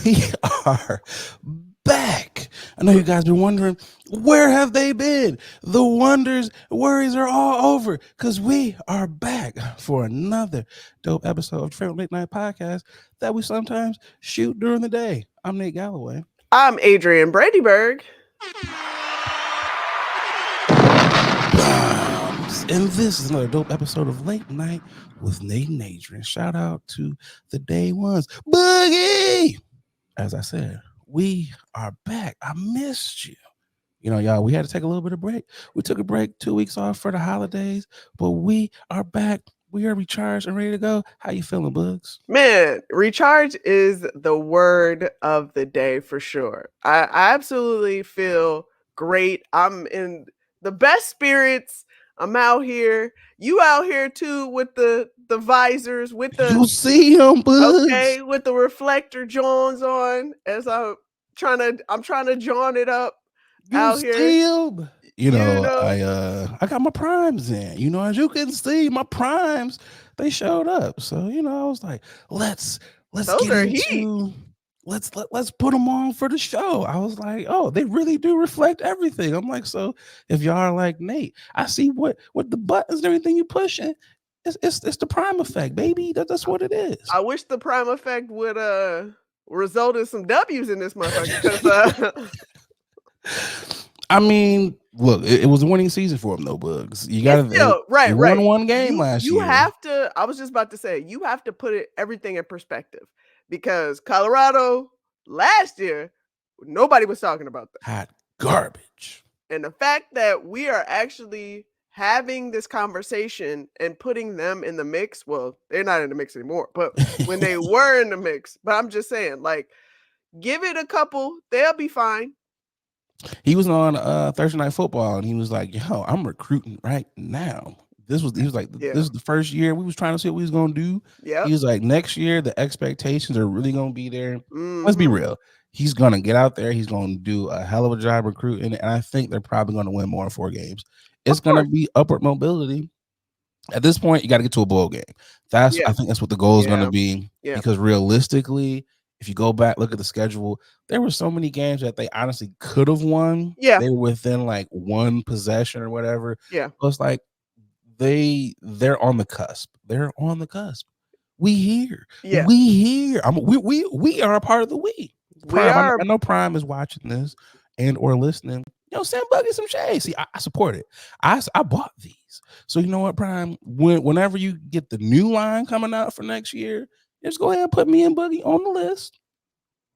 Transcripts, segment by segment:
We are back. I know you guys been wondering, where have they been? The worries are all over because we are back for another dope episode of Travel Late Night Podcast that we sometimes shoot during the day. I'm Nate Galloway. I'm Adrian Bradyberg. And this is another dope episode of Late Night with Nate and Adrian. Shout out to the day ones. Boogie! As I said, we are back. I missed you. You know, y'all, we had to take a little bit of break. We took a break 2 weeks off for the holidays, but we are back. We are recharged and ready to go. How you feeling, Bugs? Man, recharge is the word of the day for sure. I absolutely feel great. I'm in the best spirits. I'm out here. You out here too with the visors, with the You see him, Bugs? with the reflector Johns on as I'm trying to John it up You out here. see him? You know, I got my primes in. You know, as you can see, my primes, they showed up. So, you know, I was like, let's those get are heat. into let's put them on for the show. I was like, oh, they really do reflect everything. I'm like, so if y'all are like Nate, I see what the buttons and everything you pushing. It's the prime effect, baby. That's what it is. I wish the prime effect would result in some W's in this motherfucker. Because I mean, look, it was a winning season for him, though. Bugs. You got it's to still they right. won one game last You year. have to. I was just about to say you have to put everything in perspective because Colorado last year nobody was talking about that, Hot garbage. and the fact that we are actually having this conversation and putting them in the mix. Well, they're not in the mix anymore, but when they were in the mix, but I'm just saying, like, give it a couple, they'll be fine. He was on Thursday Night Football, and he was like, "Yo, I'm recruiting right now." He was like, Yeah. "This is the first year we was trying to see what we was gonna do." Yep. He was like, "Next year, the expectations are really gonna be there." Let's be Mhm. real. He's gonna get out there. He's gonna do a hell of a job recruiting, and I think they're probably gonna win more than 4 games. It's Of gonna course. be upward mobility. At this point, you got to get to a bowl game. I Yeah. think that's what the goal is going Yeah. to be. Yeah. Because realistically, if you go back, look at the schedule, there were so many games that they honestly could have won. Yeah. They were within like one possession or whatever. Yeah. So it's like they're on the cusp. They're on the cusp. We here. Yeah. We here. We are a part of the we. We Prime. are. I know Prime is watching this and or listening. Send Buggy some shade. See, I support it. I bought these. So you know what, Prime? Whenever you get the new line coming out for next year, just go ahead and put me and Buggy on the list.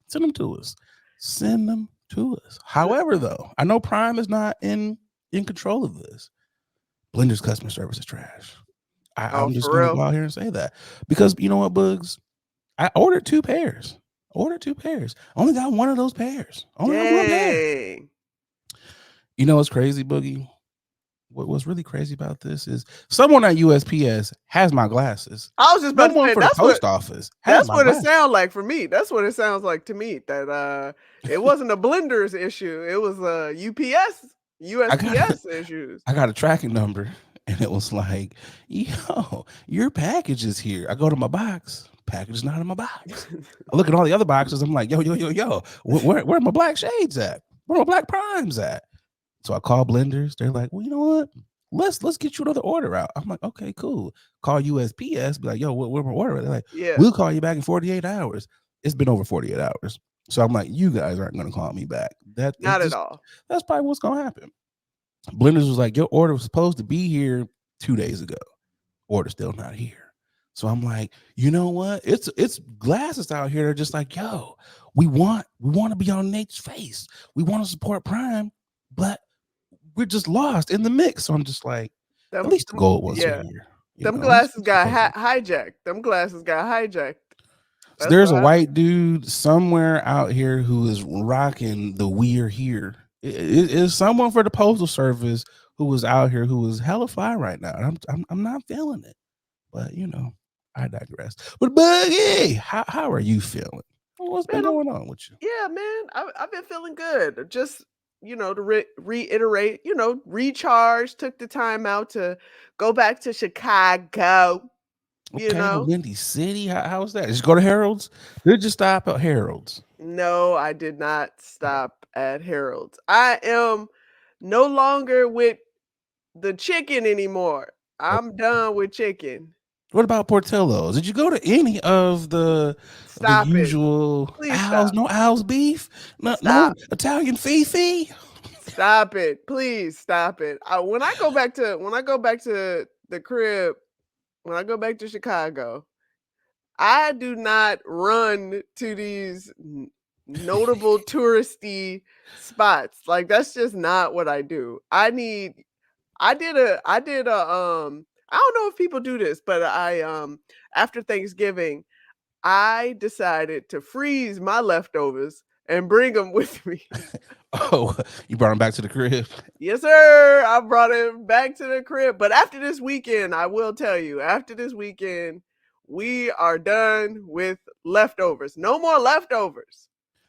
Send them to us. Send them to us. However, though, I know Prime is not in control of this. Blender's customer service is trash. I'm just going to go out here and say that. Because you know what, Bugs? I ordered 2 pairs. Only got one of those pairs. Only got one pair. You know what's crazy, Boogie? What's really crazy about this is someone at USPS has my glasses. I was just about someone to say for that's the post office. That's what it sounds like for me. That's what it sounds like to me. That it wasn't a Blender's issue. It was a USPS issues. I got a tracking number, and it was like, "Yo, your package is here." I go to my box. Package is not in my box. I look at all the other boxes. I'm like, yo. Where are my black shades at? Where are my black primes at? So I call Blenders. They're like, well, you know what? Let's get you another order out. I'm like, okay, cool. Call USPS. Be like, yo, where's my order? They're like, we'll call you back in 48 hours. It's been over 48 hours. So I'm like, you guys aren't going to call me back. Not at all. That's probably what's going to happen. Blenders was like, your order was supposed to be here 2 days ago. Order still not here. So I'm like, you know what? It's glasses out here. They're just like, yo, we want to be on Nate's face. We want to support Prime, but we're just lost in the mix. So I'm just like, at least the goal was here. Them glasses got hijacked. So there's a white dude somewhere out here who is rocking the "We're Here." It is someone for the Postal Service who was out here who is hella fly right now. And I'm not feeling it, but I digress. But Buggy, how are you feeling? What's been going on with you? Yeah, man, I've been feeling good. Just to reiterate, recharge. Took the time out to go back to Chicago. Okay, Windy City. How was that? Just go to Harold's. Did you stop at Harold's? No, I did not stop at Harold's. I am no longer with the chicken anymore. I'm done with chicken. What about Portillo's? Did you go to any of the Stop it. usual Please Al's? stop. No Al's beef? No, no Stop. Italian Fifi? Stop it. Please stop it. When I go back to the crib, when I go back to Chicago, I do not run to these notable touristy spots. Like that's just not what I do. I did a I don't know if people do this, but I after Thanksgiving, I decided to freeze my leftovers and bring them with me. Oh, you brought him back to the crib? Yes, sir. I brought him back to the crib. But after this weekend, I will tell you, after this weekend, we are done with leftovers. No more leftovers.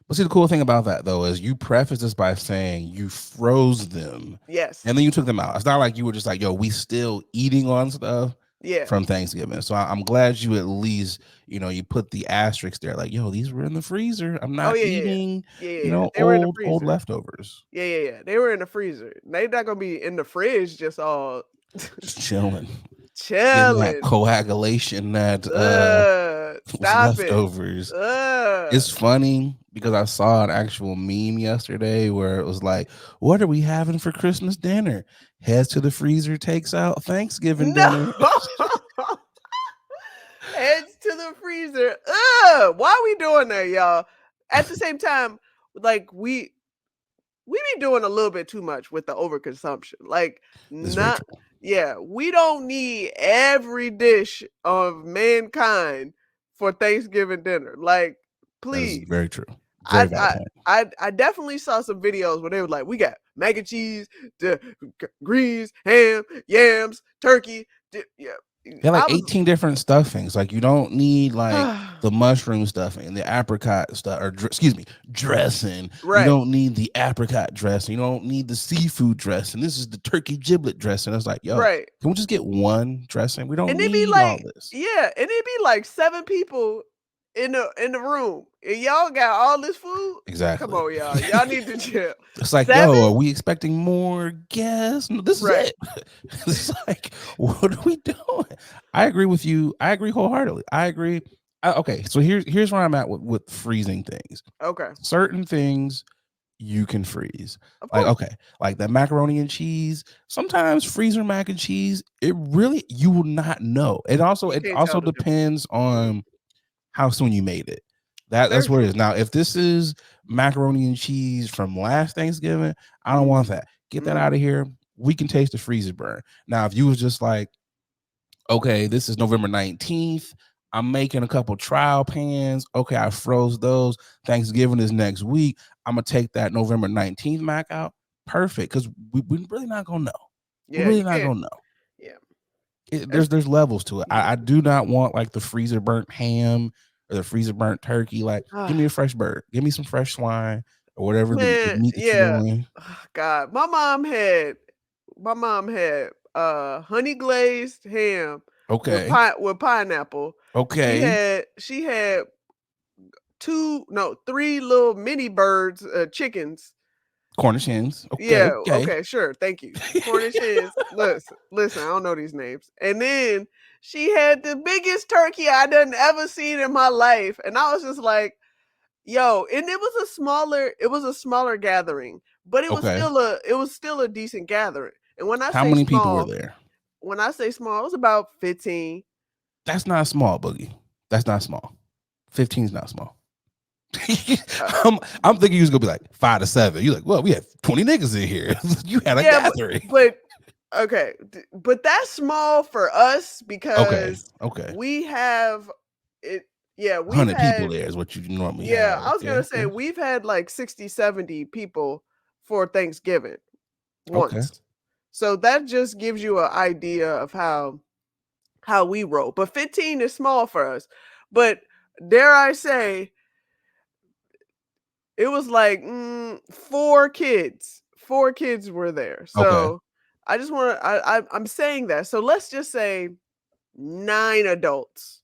But see, the cool thing about that though is you preface this by saying you froze them Yes. and then you took them out. It's not like you were just like, yo, we still eating on stuff Yeah. from Thanksgiving. So I'm glad you at least, you put the asterisk there, like, yo, these were in the freezer. I'm Oh not yeah, yeah, eating, yeah, yeah, yeah. They were in the old freezer. leftovers. Yeah, yeah, yeah. They were in the freezer. They not gonna be in the fridge, just all Just chilling. Getting that chilling. coagulation that was Stop it. leftovers. It's funny because I saw an actual meme yesterday where it was like, what are we having for Christmas dinner? Heads to the freezer, takes out Thanksgiving No. dinner. Heads to the freezer. Why are we doing that, y'all? At the same time, like we be doing a little bit too much with the overconsumption. Like That's very not true. yeah, we don't need every dish of mankind for Thanksgiving dinner. Like, That is please. very true. Very I valid I point. I definitely saw some videos where they were like, we got mac and cheese, greens, ham, yams, turkey. Yeah. They have like I was 18 different stuffings. Like you don't need like the mushroom stuffing, the apricot stuff, or excuse me, dressing. You right. don't need the apricot dressing. You don't need the seafood dressing. This is the turkey giblet dressing. I was like, yo, Right. can we just get one dressing? We don't And it'd be need all like, this. yeah, and it'd be like 7 people in the room. And y'all got all this food? Come Exactly. on, y'all. Y'all need to chill. It's like, 7? yo, are we expecting more guests? No, this is Right. it. It's like, what are we doing? I agree with you. I agree wholeheartedly. I agree. Okay, so here's where I'm at with freezing things. Okay. Certain things you can freeze. Of Like, course. okay, like that macaroni and cheese. Sometimes freezer mac and cheese, it really you will not know. You It can't also tell the difference. depends Mhm. on how soon you made it. That's Very what it true. is. Now, if this is macaroni and cheese from last Thanksgiving, I don't want that. Get that Mhm. out of here. We can taste the freezer burn. Now, if you was just like, okay, this is November 19th. I'm making a couple trial pans. Okay, I froze those. Thanksgiving is next week. I'm gonna take that November 19th Mac out. Perfect. Because we're really not gonna know. We're Yeah, really you not can't. gonna know. Yeah. There's It's there's levels to it. mhm. I do not want like the freezer burnt ham or the freezer burnt turkey. Like, give me a fresh bird. Give me some fresh swine or whatever the Man, meat that you're yeah. doing. God, my mom had honey glazed ham Okay. with pineapple. Okay. She had 3 little mini birds, chickens. Cornish hens. Okay. Yeah, Okay. okay, sure, thank you. Cornish hens. Listen, I don't know these names. And then she had the biggest turkey I done ever seen in my life. And I was just like, yo, and it was a smaller gathering, but Okay. it was still a decent gathering. And How many people were there? when I say small, it was about 15. That's not small, Boogie. That's not small. 15 is not small. Uh, I'm thinking you was gonna be like 5 to 7. You're like, well, we had 20 niggas in here. You had a yeah, gathering. but okay, but that's small for us Okay. because Okay. we have it. Yeah, we've 100 people had there is what you normally yeah, have. I was Okay. gonna say Okay. we've had like 60, 70 people for Thanksgiving Okay. once. So that just gives you an idea of how we roll. But 15 is small for us. But dare I say, it was like 4 kids. 4 kids were there. Okay. So I just want to I'm saying that. So let's just say 9 adults.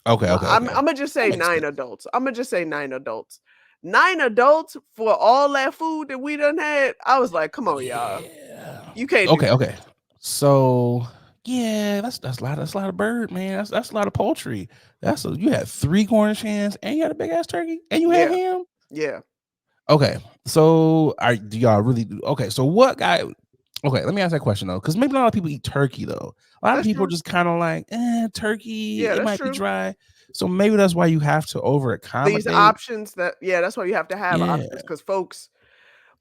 Okay. Okay. I'm Okay. gonna just That say makes 9 sense. adults. I'm gonna just say 9 adults. 9 adults for all that food that we done had. I was like, come on, y'all. Yeah. You can't do Okay. that. Okay. So yeah, that's a lot. That's a lot of bird, man. That's a lot of poultry. You had 3 Cornish hens, and you had a big ass turkey, and you had Yeah. ham. Yeah. Okay. So do y'all really do? Okay. So what guy? Okay, let me ask that question though, because maybe not a lot of people eat turkey though. A lot of That's people true. just kind of like, turkey. Yeah, It that's might be true. dry, so maybe that's why you have to over These accommodate. options that yeah, that's why you have to have Yeah, options because folks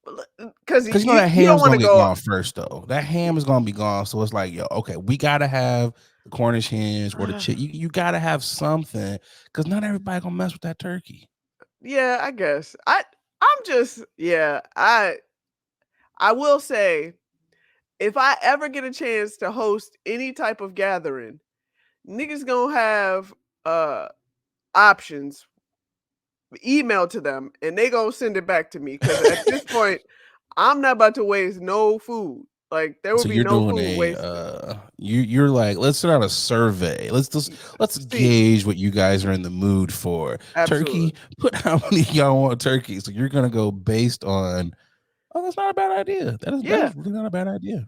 because because you that you don't ham's want gonna to get go gone first though. That ham is gonna be gone, so it's like, yo, okay, we gotta have the Cornish hens or the chick. You gotta have something because not everybody gonna mess with that turkey. yeah, I guess. I'm just yeah, I will say if I ever get a chance to host any type of gathering, niggas gonna have options emailed to them and they gonna send it back to me because at this point I'm not about to waste no food. Like there will So be you're no doing food a wasted. you're like, let's start out a survey. Let's See, gauge what you guys are in the mood for. absolutely. Turkey, put how many y'all want turkey. So you're gonna go based on, oh, that's not a bad idea. That Yeah, is really not a bad idea.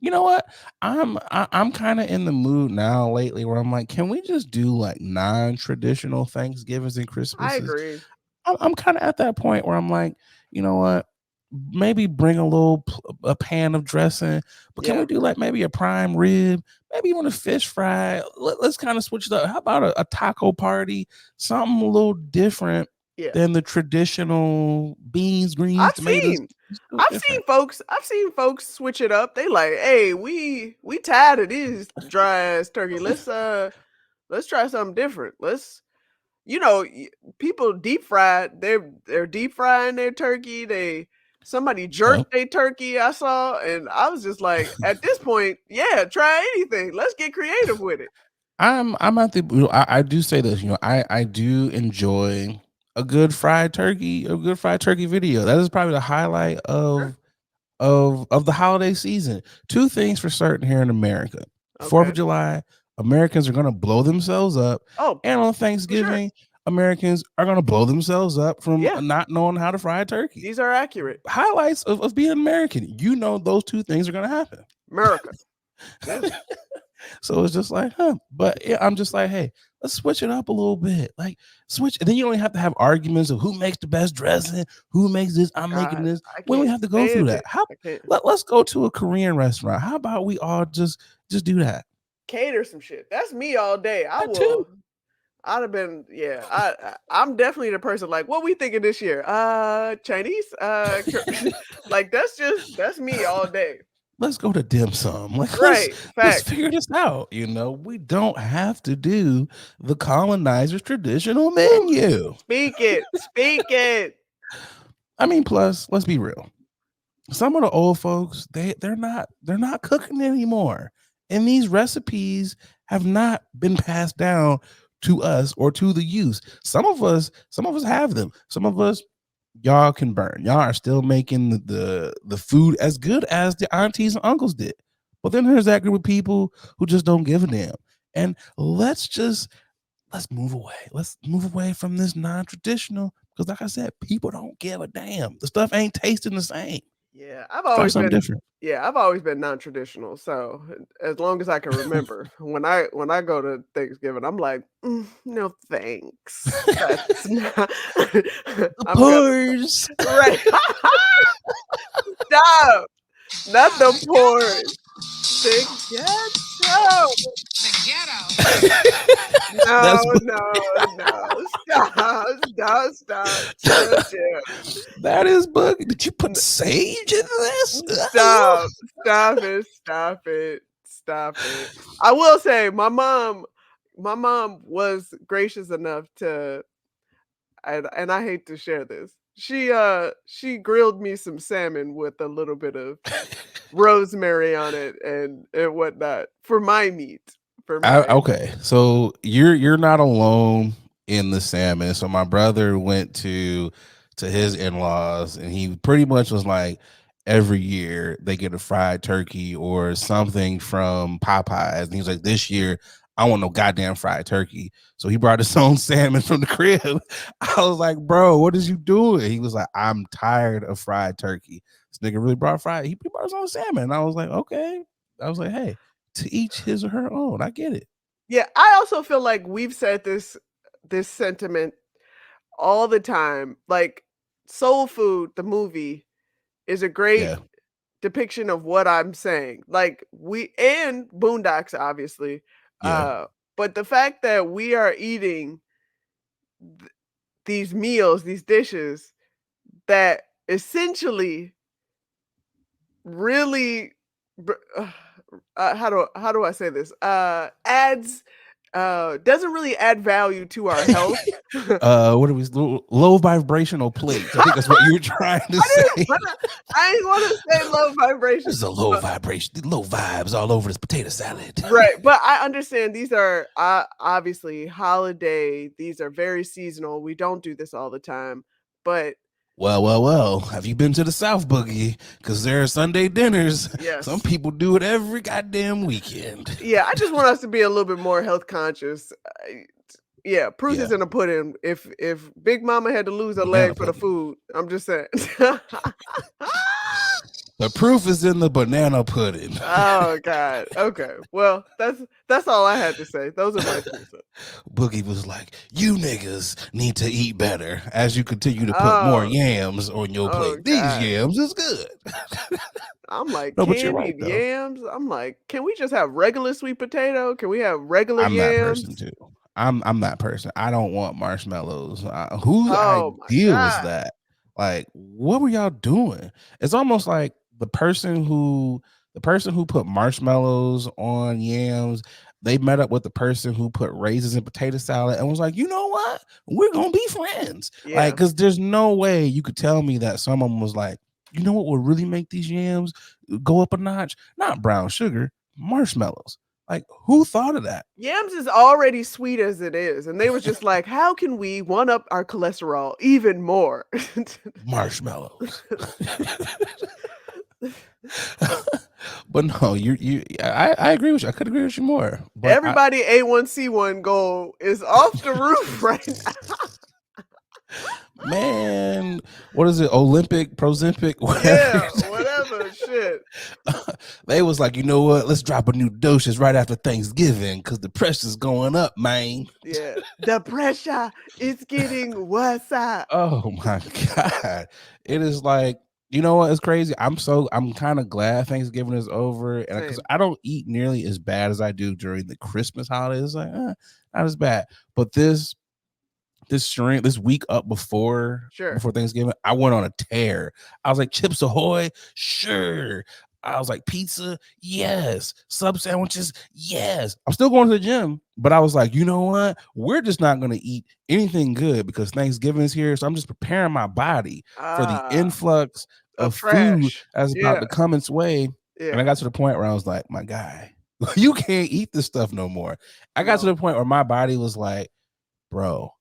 You know what? I'm kind of in the mood now lately where I'm like, can we just do like non-traditional Thanksgivings and I Christmases? agree. I'm kind of at that point where I'm like, you know what? Maybe bring a pan of dressing, but can we Yeah, do like maybe a prime rib, maybe even a fish fry? Let's kind of switch it up. How about a taco party? Something a little different yeah. than the traditional beans, greens, I've tomatoes. seen Let's do it different. I've seen folks switch it up. They like, hey, we tired of these dry ass turkey. Let's try something different. Let's you know, people deep fried. They're deep frying their turkey. Somebody Yep. jerked their turkey. I saw, and I was just like, at this point, yeah, try anything. Let's get creative with it. I'm at the. I do say this. I do enjoy a good fried turkey video. That is probably the highlight Sure. of the holiday season. Two things for certain here in America: Fourth Okay. of July, Americans are gonna blow themselves up, Oh, and on for sure. Thanksgiving, Americans are gonna blow themselves up from Yeah, not knowing how to fry a turkey. these are accurate. Highlights of being American. Those two things are gonna happen. America. Yeah. So it's just like, huh. But yeah, I'm just like, hey, let's switch it up a little bit. Like switch, and then you don't have to have arguments of who makes the best dressing, who makes this, I'm making God, this. I We don't can't have to go through stand that. it. How I can't let's go to a Korean restaurant. How about we all just do that? cater some shit. That's me all day. That too. I'd have been, yeah. I'm definitely the person like, what we thinking this year? Chinese. Like that's me all day. Let's go to dim sum. Like Right. let's Facts. figure this out. We don't have to do the colonizer's traditional menu. Speak it. Speak it. I mean, plus, let's be real. Some of the old folks, they're not cooking anymore. And these recipes have not been passed down to us or to the youth. Some of us have them. Some of us, y'all can burn. Y'all are still making the food as good as the aunties and uncles did. But then there's that group of people who just don't give a damn. And let's move away. Let's move away from this non-traditional. Because like I said, people don't give a damn. The stuff ain't tasting the same. Yeah, Try something different. I've always been non-traditional. So as long as I can remember, when I go to Thanksgiving, I'm like, no thanks. That's not. The I'm gonna pores. right. Stop. Not the porn. The ghetto. No, That's no, no. Stop, stop, stop. Chill, chill. that is bug. Did you put sage in this? Stop, stop it, stop it, stop it. I will say my mom was gracious enough to and I hate to share this. She grilled me some salmon with a little bit of rosemary on it and whatnot for my meat. For my Okay, so you're not alone in the salmon. So my brother went to his in-laws, and he pretty much was like, every year they get a fried turkey or something from Popeyes, and he's like, this year I want no goddamn fried turkey. So he brought his own salmon from the crib. I was like, bro, what is you doing? He was like, I'm tired of fried turkey. This nigga really brought he brought his own salmon. And I was like, okay. I was like, hey, to each his or her own. I get it. Yeah, I also feel like we've said this sentiment all the time. Like Soul Food, the movie, is a great Yeah. depiction of what I'm saying. Like we and Boondocks, obviously. Yeah. But the fact that we are eating these meals, these dishes that essentially really how do I say this? Adds doesn't really add value to our health. What are we low vibrational plates? I think that's what you were trying to say. I didn't want to say low vibration. This is a low vibration, low vibes all over this potato salad. Right, but I understand these are obviously holiday. These are very seasonal. We don't do this all the time, but Well. Have you been to the South Boogie? Because there are Sunday dinners. yes, Some people do it every goddamn weekend. yeah. I just want us to be a little bit more health conscious. Yeah, proof is Yeah. in the pudding. If Big Mama had to lose a Banana leg for the pudding. food, I'm just saying. The proof is in the banana pudding. Oh God. Okay. Well, that's all I had to say. Those are my 2 cents. Boogie was like, "You niggas need to eat better as you continue to put more Oh, yams on your oh plate. These God. yams is good." I'm like No, but you're right candied though. yams. I'm like, can we just have regular sweet potato? Can we have regular I'm that person yams? too. I'm that person. I don't want marshmallows. Whose Oh my idea was God. that? Like, what were y'all doing? It's almost like the person who put marshmallows on yams. They met up with the person who put raisins in potato salad and was like, you know what? We're gonna be friends. Like, Yeah. because there's no way you could tell me that someone was like, you know what will really make these yams go up a notch? Not brown sugar, marshmallows. Like, who thought of that? Yams is already sweet as it is. And they was just like, how can we one up our cholesterol even more? Marshmallows. But no, I agree with you. I could agree with you more. But Everybody A1C1 goal is off the roof right now. man, what is it? Olympic, Prozempic, Yeah, whatever. whatever. Shit. They was like, you know what? Let's drop a new dosage right after Thanksgiving because the pressure's going up, man. Yeah. The pressure is getting worse. Oh my God. It is like, you know what? It's crazy. I'm kind of glad Thanksgiving is over. And because Same. I don't eat nearly as bad as I do during the Christmas holidays. It's like, not as bad. But this week up before Sure. Thanksgiving, I went on a tear. I was like, Chips Ahoy, sure. I was like, pizza, yes. Sub sandwiches, yes. I'm still going to the gym, but I was like, you know what? We're just not going to eat anything good because Thanksgiving is here. So I'm just preparing my body for the influx Of of food trash. that's about Yeah. to come its way. And I Yeah. got to the point where I was like, my guy, you can't eat this stuff no more. I got to No. the point where my body was like, bro,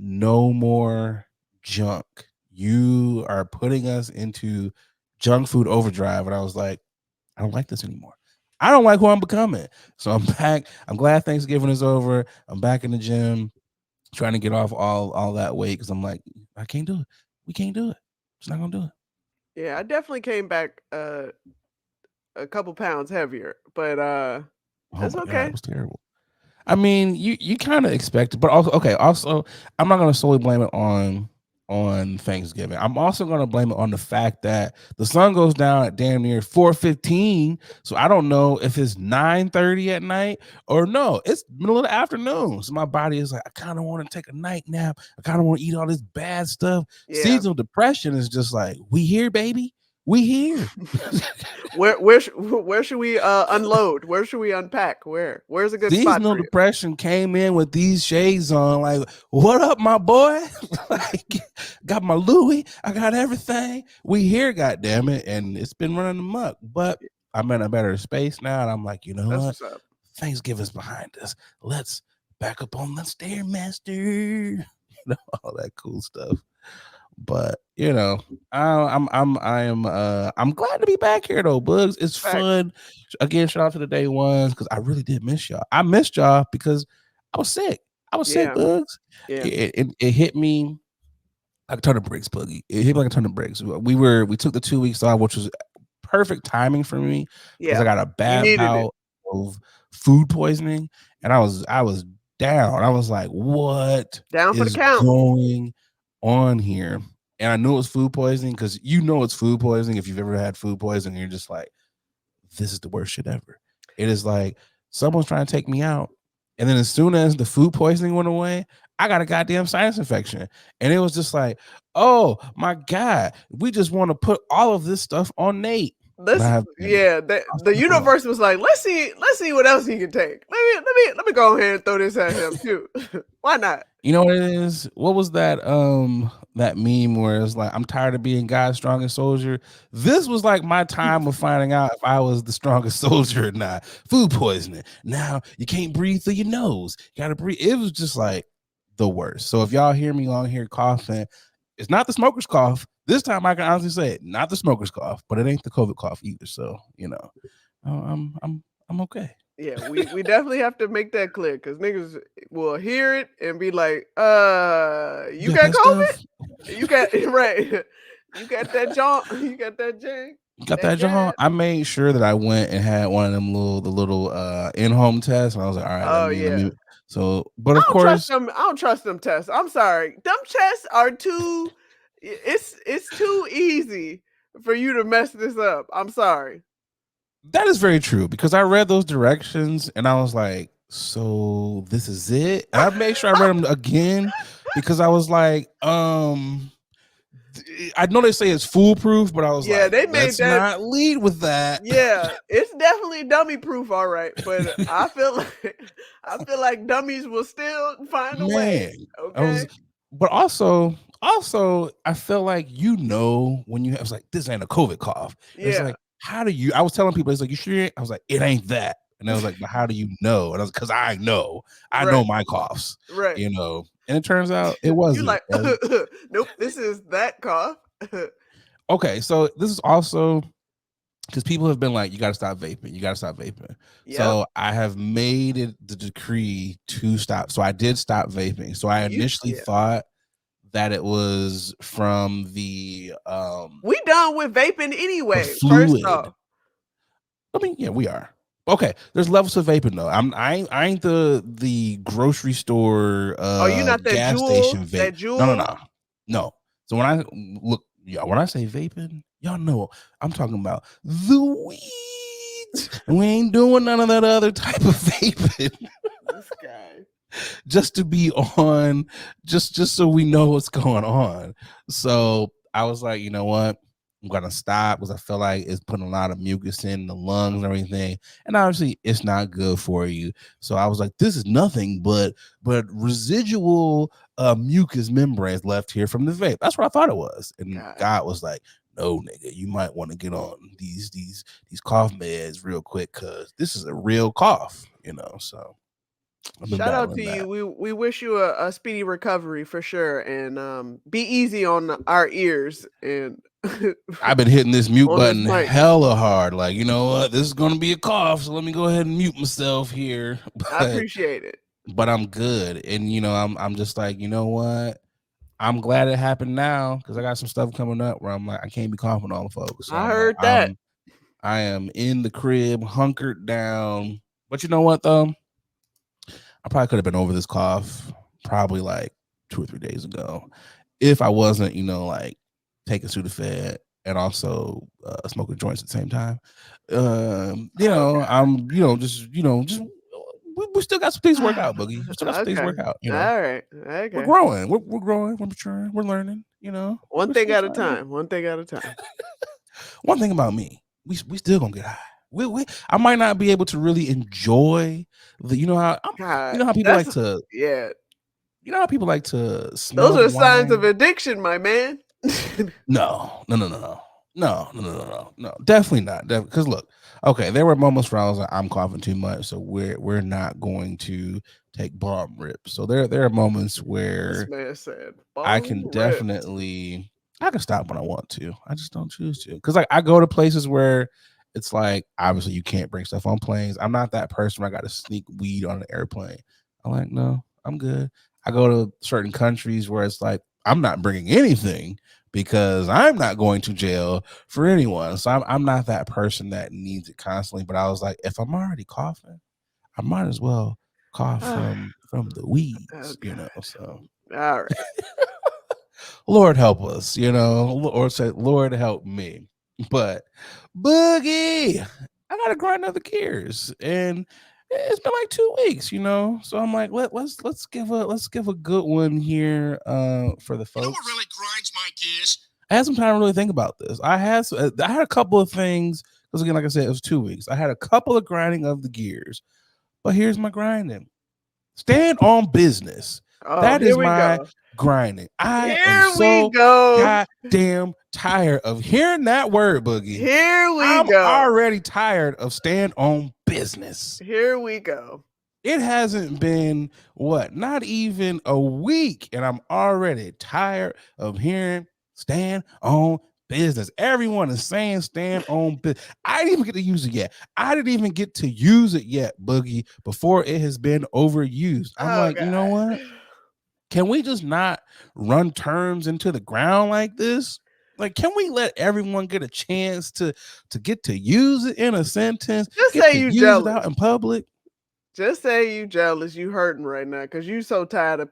no more junk. You are putting us into junk food overdrive. And I was like, I don't like this anymore. I don't like who I'm becoming. So I'm back. I'm glad Thanksgiving is over. I'm back in the gym trying to get off all that weight because I'm like, I can't do it. We can't do it. Just not gonna do it. Yeah, I definitely came back a couple pounds heavier, but Oh it's my God, okay. it was terrible. I mean, you kind of expect it, but also okay. Also, I'm not going to solely blame it on Thanksgiving. I'm also going to blame it on the fact that the sun goes down at damn near 4:15. So I don't know if it's 9:30 at night or no, it's middle of the afternoon. So my body is like, I kind of want to take a night nap. I kind of want to eat all this bad stuff. Yeah. Seasonal depression is just like, we here, baby. We here. Where should we unload? Where should we unpack? Where's a good spot Seasonal for you? depression came in with these shades on, like, what up, my boy? Like, got my Louis, I got everything. We here, goddamn it, and it's been running amok. But I'm in a better space now, and I'm like, you know That's what? what's up. Thanksgiving's behind us. Let's back up on the stairmaster. All that cool stuff. But I'm glad to be back here though, Bugs. It's Facts. fun. Again, shout out to the day ones because I really did miss y'all. I missed y'all because I was sick. I was sick, Yeah. Bugs. Yeah. It hit me like a ton of bricks, Boogie. It hit me like a ton of bricks. We took the 2 weeks off, which was perfect timing for me because I Yeah. got a You bad needed it. bout of food poisoning, and I was down. I was like, what Down for the is count. going on here? And I knew it was food poisoning because it's food poisoning if you've ever had food poisoning. You're just like, this is the worst shit ever. It is like someone's trying to take me out. And then as soon as the food poisoning went away, I got a goddamn sinus infection. And it was just like, oh my God, we just want to put all of this stuff on Nate. And I have been The universe was like, let's see what else he can take. Let me go ahead and throw this at him too. Why not? You know what it is? What was that meme where it's like, I'm tired of being God's strongest soldier? This was like my time of finding out if I was the strongest soldier or not. Food poisoning. Now you can't breathe through your nose. You gotta breathe. It was just like the worst. So if y'all hear me on here coughing, it's not the smoker's cough. This time I can honestly say it, not the smoker's cough, but it ain't the COVID cough either. So, I'm okay. Yeah, we definitely have to make that clear because niggas will hear it and be like, you You got got that COVID? stuff? You got right. You got that junk, you got that jank, Got that that jab. John. I made sure that I went and had one of them little in-home tests. And I was like, all right, let Oh me yeah. so but of course, I don't trust them tests. I'm sorry. Them tests are too it's too easy for you to mess this up. I'm sorry. that is very true because I read those directions and I was like, so this is it. And I made sure I read them again because I was like, I know they say it's foolproof, but I was Yeah, like, they made let's that. not lead with that. Yeah, it's definitely dummy proof, all right. But I feel like I feel like dummies will still find a way. Man, I was, Okay. but also, I felt like when you have, it's like this ain't a COVID cough. It's Yeah. like, how do you? I was telling people, it's like, you sure? I was like, it ain't that, and I was like, but how do you know? And I was because I know Right. my coughs, Right. and it turns out it You wasn't. like nope, this is that cough. Okay, so this is also because people have been like, you got to stop vaping. You got to stop vaping. Yep. So I have made it the decree to stop. So I did stop vaping. So I initially Yeah. thought that it was from We done with vaping the anyway. First fluid. off. I mean, yeah, we are. Okay, there's levels of vaping though. I ain't the grocery store Oh, you not that gas jewel? station vape. That No, no, jewel? no. No. So when I look, yeah, when I say vaping, y'all know I'm talking about the weeds. And we ain't doing none of that other type of vaping. This guy. Just to be on, just so we know what's going on. So I was like, you know what? I'm gonna stop because I feel like it's putting a lot of mucus in the lungs and everything, and obviously it's not good for you. So I was like, this is nothing but residual mucus membranes left here from the vape. That's what I thought it was, and God. God was like, no, nigga, you might want to get on these cough meds real quick because this is a real cough, So I've been Shout out battling to you. that. We wish you a speedy recovery for sure. And be easy on our ears and I've been hitting this mute on this button mic. hella hard. Like, you know what? This is gonna be a cough, so let me go ahead and mute myself here. I But appreciate it. but I'm good. And I'm just like, you know what? I'm glad it happened now because I got some stuff coming up where I'm like, I can't be coughing all the folks. So I I'm like, heard that. I am in the crib, hunkered down. But you know what though? I probably could have been over this cough probably like 2 or 3 days ago if I wasn't, like taking Sudafed and also smoking joints at the same time. Oh God. I'm, just we still got some things to work out, Boogie. We still got some things to Okay. work out. All right. We're Okay. growing. We're growing. We're maturing. We're learning. One We're thing still at a trying to. time. One thing at a time. One thing about me, we still gonna get high. I might not be able to really enjoy God. people like That's to yeah. Those smell the are signs of wine. addiction, my man. No, no, no, no, no, no, no, no, no, no, no. Definitely not. Because look, Okay, there were moments where I was like, I'm coughing too much, so we're not going to take bomb rips. So there are moments This where man said, I "Bone can ripped." definitely I can stop when I want to. I just don't choose to. Cause like I go to places where it's like obviously you can't bring stuff on planes. I'm not that person where I gotta sneak weed on an airplane. I'm like, no, I'm good. I go to certain countries where it's like I'm not bringing anything because I'm not going to jail for anyone. So I'm not that person that needs it constantly. But I was like, if I'm already coughing, I might as well cough from the Oh weeds. God. So All right. Lord help us, or say, Lord help me. But Boogie, I gotta grind other gears. And it's been like 2 weeks. So I'm like, let's give a good one here for the folks. You know what really grinds my gears? I had some time to really think about this. I had a couple of things, because again, like I said, it was 2 weeks. I had a couple of grinding of the gears, but here's my grinding. Stand on business. Oh, That here is we my go. grinding. I am Here we so go. goddamn tired of hearing that word, Boogie. Here we I'm go. already tired of stand on business. Here we go. It hasn't been not even a week, and I'm already tired of hearing stand on business. Everyone is saying stand on business. I didn't even get to use it yet. I didn't even get to use it yet, Boogie, before it has been overused. I'm Oh like, you know God. what? Can we just not run terms into the ground like this? Like, can we let everyone get a chance to get to use it in a sentence, Just get say to you use it out jealous. in public? Just say you jealous. You hurting right now because you so tired of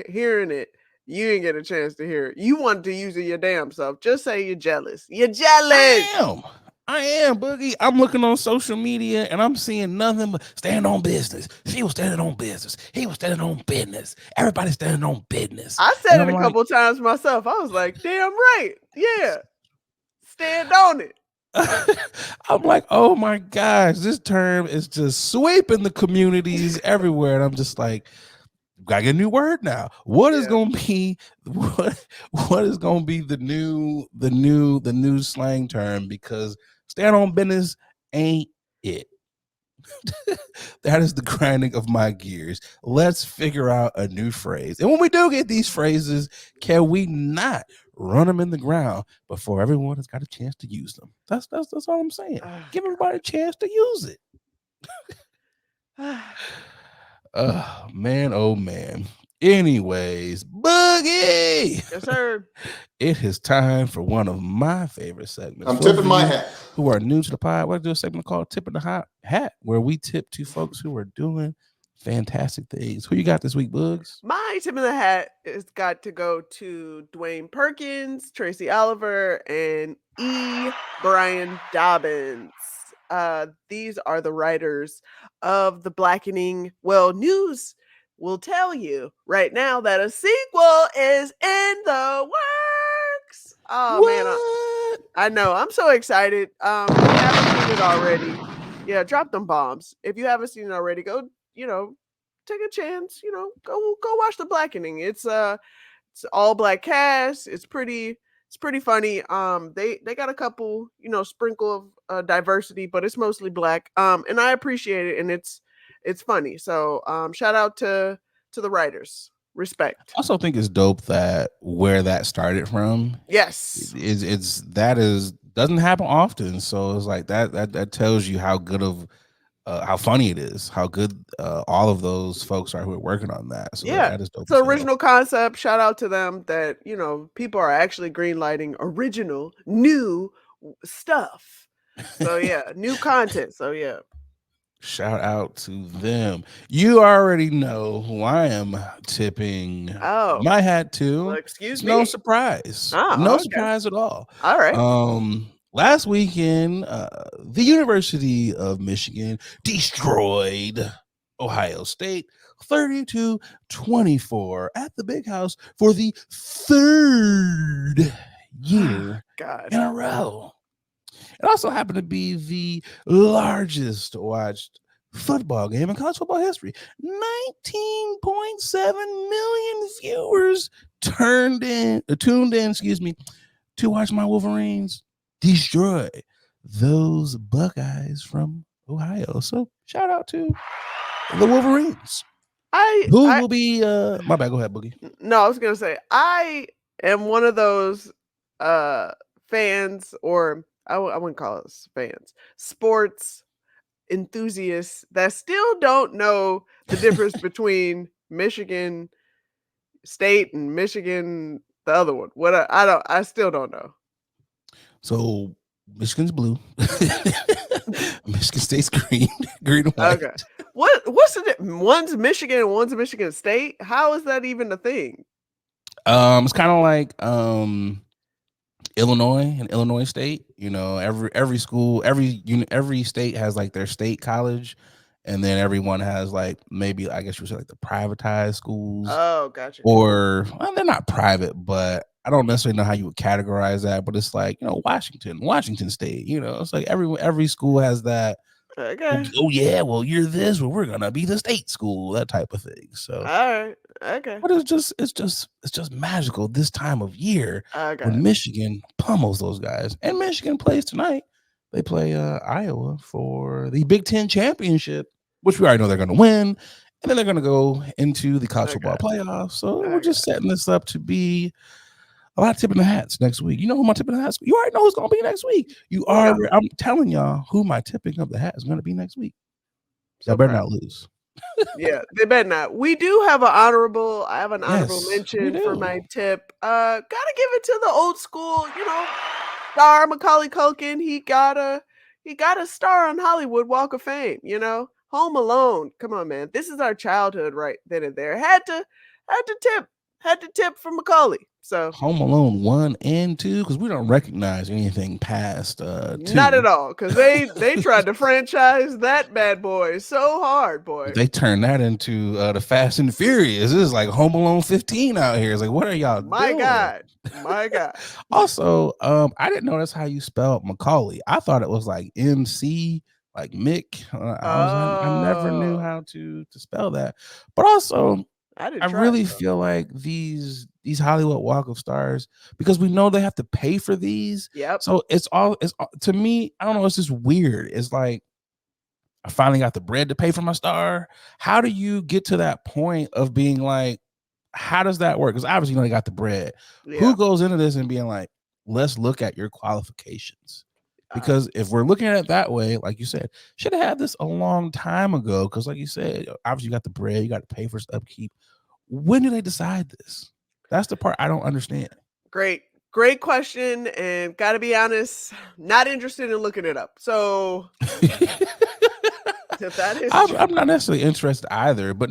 hearing it. You didn't get a chance to hear it. You wanted to use it your damn self. Just say you're jealous. You're jealous. I am. I am, Boogie. I'm looking on social media and I'm seeing nothing but stand on business. She was standing on business. He was standing on business. Everybody's standing on business. I And said it I'm a like, couple times myself. I was like, damn right. Yeah. Stand on it. I'm like, oh my gosh, this term is just sweeping the communities everywhere. And I'm just like, gotta get a new word now. What is Yeah. gonna be what is gonna be the new slang term? Because stand on business ain't it. That is the grinding of my gears. Let's figure out a new phrase. And when we do get these phrases, can we not run them in the ground before everyone has got a chance to use them? That's all I'm saying. Oh, Give everybody a chance to use it. God. Man, oh man. Anyways, Boogie, Yes, sir. it is time for one of my favorite segments. I'm For those tipping of my you hat. who are new to the pod, we're do a segment called Tipping the Hot Hat, where we tip to folks who are doing fantastic things. Who you got this week, Bugs? My tip of the hat has got to go to Dwayne Perkins, Tracy Oliver, and Brian Dobbins. These are the writers of the Blackening. Well, news will tell you right now that a sequel is in the works. Oh man, What? I know. I'm so excited. If you haven't seen it already, yeah, drop them bombs. If you haven't seen it already, go, take a chance, go watch The Blackening. It's all black cast. It's pretty funny. They got a couple, sprinkle of diversity, but it's mostly black. And I appreciate it, and it's funny. So shout out to the writers. Respect. I also think it's dope that where that started from Yes. is doesn't happen often. So it's like that tells you how good of how funny it is, how good all of those folks are who are working on that. So Yeah. that is dope It's as an hell. original concept. Shout out to them that, people are actually greenlighting original, new stuff. So yeah, new content. So yeah. Shout out to them. You already know who I am tipping Oh, my hat well, to. excuse It's no me. surprise. No Oh, okay. surprise at all. All right. Last weekend, the University of Michigan destroyed Ohio State 32-24 at the Big House for the third year God. in a row. It also happened to be the largest watched football game in college football history. 19.7 million viewers tuned in, to watch my Wolverines destroy those Buckeyes from Ohio. So shout out to the Wolverines. Who I will be my bad, go ahead, Boogie. no, I was gonna say I am one of those uh fans, or I wouldn't call us fans, sports enthusiasts that still don't know the difference between Michigan State and Michigan the other one. What I still don't know. So Michigan's blue. Michigan State's green, green and white. Okay. What's the one's Michigan and one's Michigan State? How is that even a thing? It's kind of like Illinois and Illinois State. You know, every school, every state has like their state college, and then everyone has like maybe I guess you would say like the privatized schools, Oh, gotcha. or well, they're not private, but I don't necessarily know how you would categorize that. But it's like Washington State. You know, it's like every school has that. Okay. Oh yeah, well you're this, well we're gonna be the state school, that type of thing. So All right. Okay. but it's just magical this time of year I got when it. Michigan pummels those guys. And Michigan plays tonight. They play Iowa for the Big Ten championship, which we already know they're going to win. And then they're going to go into the college I football got it. playoffs. So I we're got just setting this up to be a lot of tipping the hats next week. You know who my tipping the hats? You already know who's going to be next week. Yeah. I'm telling y'all who my tipping of the hat is going to be next week. Y'all So better proud. not lose. Yeah, they better not. We do have I have an honorable Yes, we mention for do. my tip. Gotta give it to the old school, star Macaulay Culkin. He got a star on Hollywood Walk of Fame, Home Alone. Come on, man. This is our childhood right then and there. Had to tip for Macaulay. So Home Alone 1 and 2, because we don't recognize anything past 2. not at all, because they tried to franchise that bad boy so hard, boy. They turned that into the Fast and Furious. This is like Home Alone 15 out here. It's like, what are y'all My doing? God. My God. Also, I didn't notice how you spelled Macaulay. I thought it was like MC, like Mick. I never knew Oh, how to spell that. But also, I I didn't try it really though. feel like these Hollywood Walk of Stars, because we know they have to pay for these. Yep. So it's to me, I don't know, it's just weird. It's like I finally got the bread to pay for my star. How do you get to that point of being like, how does that work? Because obviously, they got the bread. Who Yeah. goes into this and being like, let's look at your qualifications? Uh, Because if we're looking at it that way, like you said, should have had this a long time ago. Because, like you said, obviously, you got the bread, you got to pay for upkeep. When do they decide this? That's the part I don't understand. great question, and gotta be honest, not interested in looking it up. So if that is true, I'm not necessarily interested either, but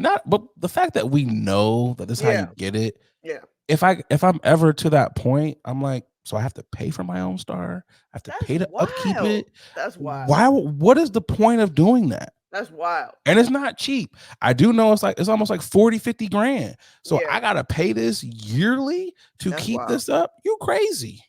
the fact that we know that this is how you yeah, get it. yeah, If I'm ever to that point, I'm like, so I have to pay for my own star. I have to that's pay to upkeep wild. it. That's wild. Why? What is the point of doing that? That's wild. And it's not cheap. I do know it's almost like 40, 50 grand. So Yeah, I gotta pay this yearly to that's keep wild. this up. You crazy.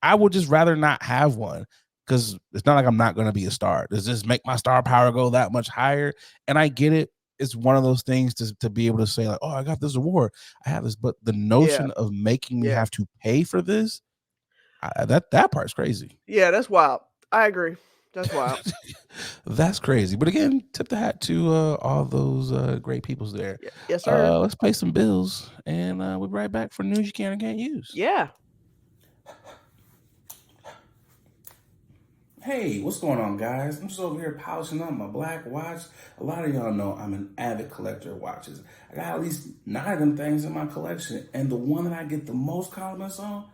I would just rather not have one, because it's not like I'm not gonna be a star. Does this make my star power go that much higher? And I get it. It's one of those things to be able to say, like, oh, I got this award, I have this, but the Yeah, notion of making me yeah, have to pay for this, that part's crazy. yeah. That's wild. I agree. That's wild. That's crazy. But again, tip the hat to all those great peoples there. Yeah. Yes, sir. Let's pay some bills, and we'll be right back for news you can and can't use. Yeah. Hey, what's going on, guys? I'm just over here polishing up my black watch. A lot of y'all know I'm an avid collector of watches. I got at least 9 of them things in my collection, and the one that I get the most compliments on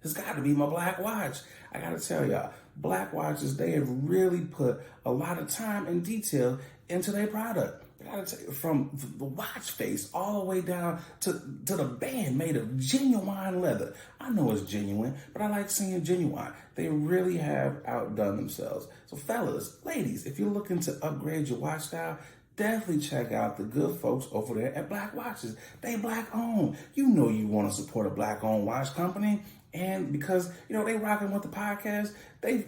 has got to be my black watch. I got to tell y'all, black watches, they have really put a lot of time and detail into their product. I gotta tell you, from the watch face all the way down to the band made of genuine leather. I know it's genuine, but I like seeing genuine. They really have outdone themselves. So fellas, ladies, if you're looking to upgrade your watch style, definitely check out the good folks over there at Black Watches. They black owned. You know you want to support a black owned watch company. And because, they rocking with the podcast, they,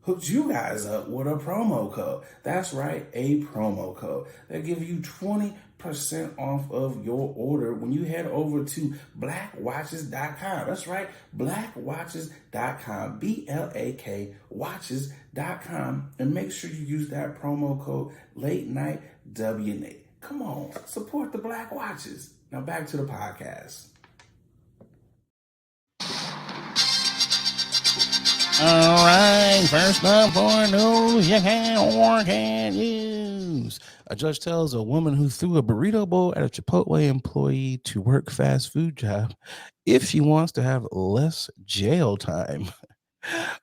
hooked you guys up with a promo code. That's right, a promo code. They give you 20% percent off of your order when you head over to blackwatches.com. That's right, blackwatches.com, BLAK watches.com, and make sure you use that promo code late night WNA. Come on, support the Black Watches. Now back to the podcast. All right, first up for news you can or can't use. A judge tells a woman who threw a burrito bowl at a Chipotle employee to work fast food job if she wants to have less jail time.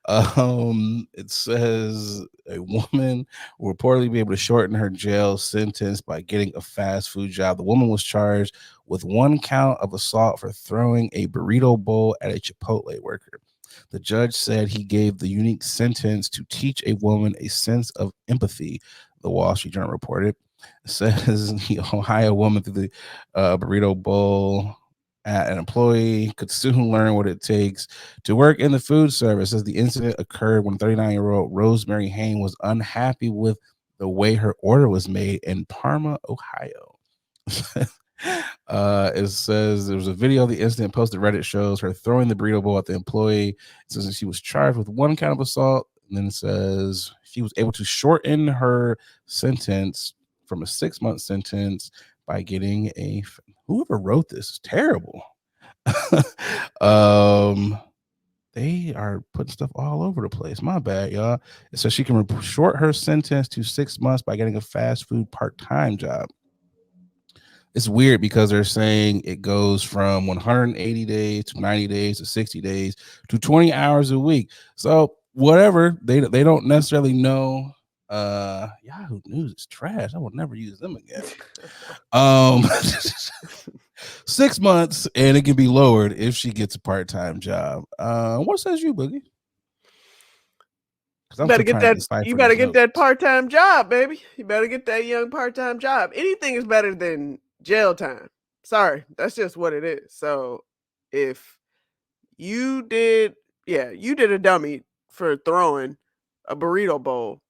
It says a woman will reportedly be able to shorten her jail sentence by getting a fast food job. The woman was charged with 1 count of assault for throwing a burrito bowl at a Chipotle worker. The judge said he gave the unique sentence to teach a woman a sense of empathy, the Wall Street Journal reported. It says the Ohio woman threw the burrito bowl at an employee could soon learn what it takes to work in the food service. As the incident occurred when 39-year-old Rosemary Hain was unhappy with the way her order was made in Parma, Ohio. It says there was a video of the incident posted. Reddit shows her throwing the burrito bowl at the employee. It says she was charged with 1 count of assault, and then it says she was able to shorten her sentence from a 6-month sentence by getting a. Whoever wrote this is terrible. They are putting stuff all over the place. My bad, y'all. It says she can short her sentence to 6 months by getting a fast food part-time job. It's weird because they're saying it goes from 180 days to 90 days to 60 days to 20 hours a week. So whatever, they don't necessarily know. Yahoo News is trash. I will never use them again. 6 months, and it can be lowered if she gets a part-time job. What says you, Boogie? You better get that. You better get that part-time job, baby. You better get that young part-time job. Anything is better than jail time. Sorry, that's just what it is. So if you did a dummy for throwing a burrito bowl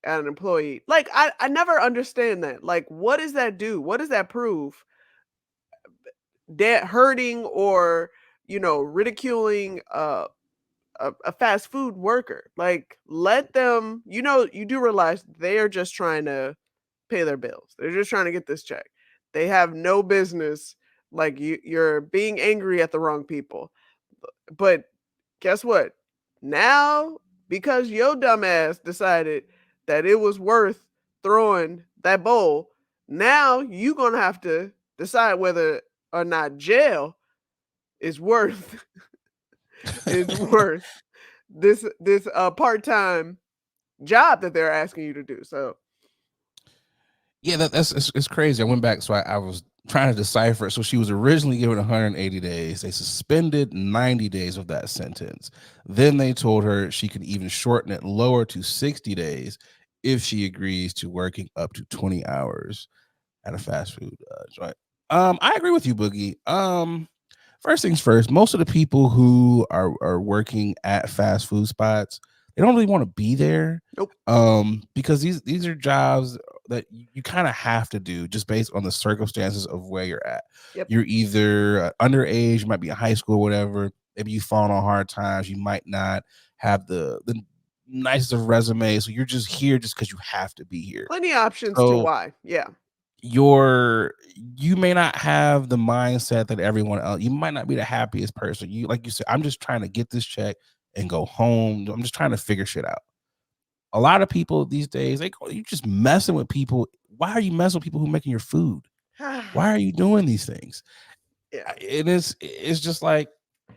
at an employee. Like I never understand that. Like, what does that do? What does that prove? That hurting or ridiculing a fast food worker. Like, let them. You do realize they are just trying to pay their bills. They're just trying to get this check. They have no business. Like, you're being angry at the wrong people. But guess what? Now, because your dumbass decided that it was worth throwing that bowl, now you're going to have to decide whether or not jail is worth this part-time job that they're asking you to do. So yeah, it's crazy. I went back, so I was trying to decipher it. So she was originally given 180 days. They suspended 90 days of that sentence. Then they told her she could even shorten it lower to 60 days if she agrees to working up to 20 hours at a fast food joint. I agree with you, Boogie. First things first, most of the people who are working at fast food spots, they don't really want to be there. Nope. Because these are jobs that you kind of have to do just based on the circumstances of where you're at. Yep. You're either underage, you might be in high school, whatever. Maybe you've fallen on hard times. You might not have the nicest of resumes, so you're just here just because you have to be here. Plenty of options to why. Yeah. You may not have the mindset that everyone else. You might not be the happiest person. You, like you said, I'm just trying to get this check and go home. I'm just trying to figure shit out. A lot of people these days, you just messing with people. Why are you messing with people who are making your food? Why are you doing these things? Yeah. It's just like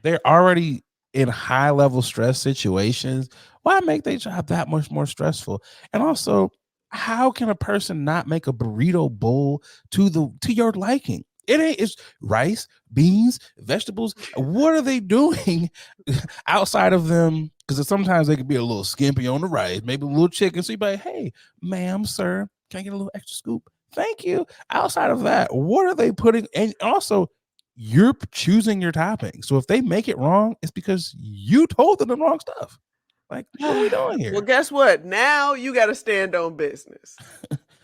they're already in high level stress situations. Why make their job that much more stressful? And also, how can a person not make a burrito bowl to your liking? It's rice, beans, vegetables. What are they doing outside of them? Because sometimes they could be a little skimpy on the rice, maybe a little chicken. So you be like, hey, ma'am, sir, can I get a little extra scoop? Thank you. Outside of that, what are they putting? And also, you're choosing your topping. So if they make it wrong, it's because you told them the wrong stuff. Like, what are we doing here? Well, guess what? Now you got to stand on business.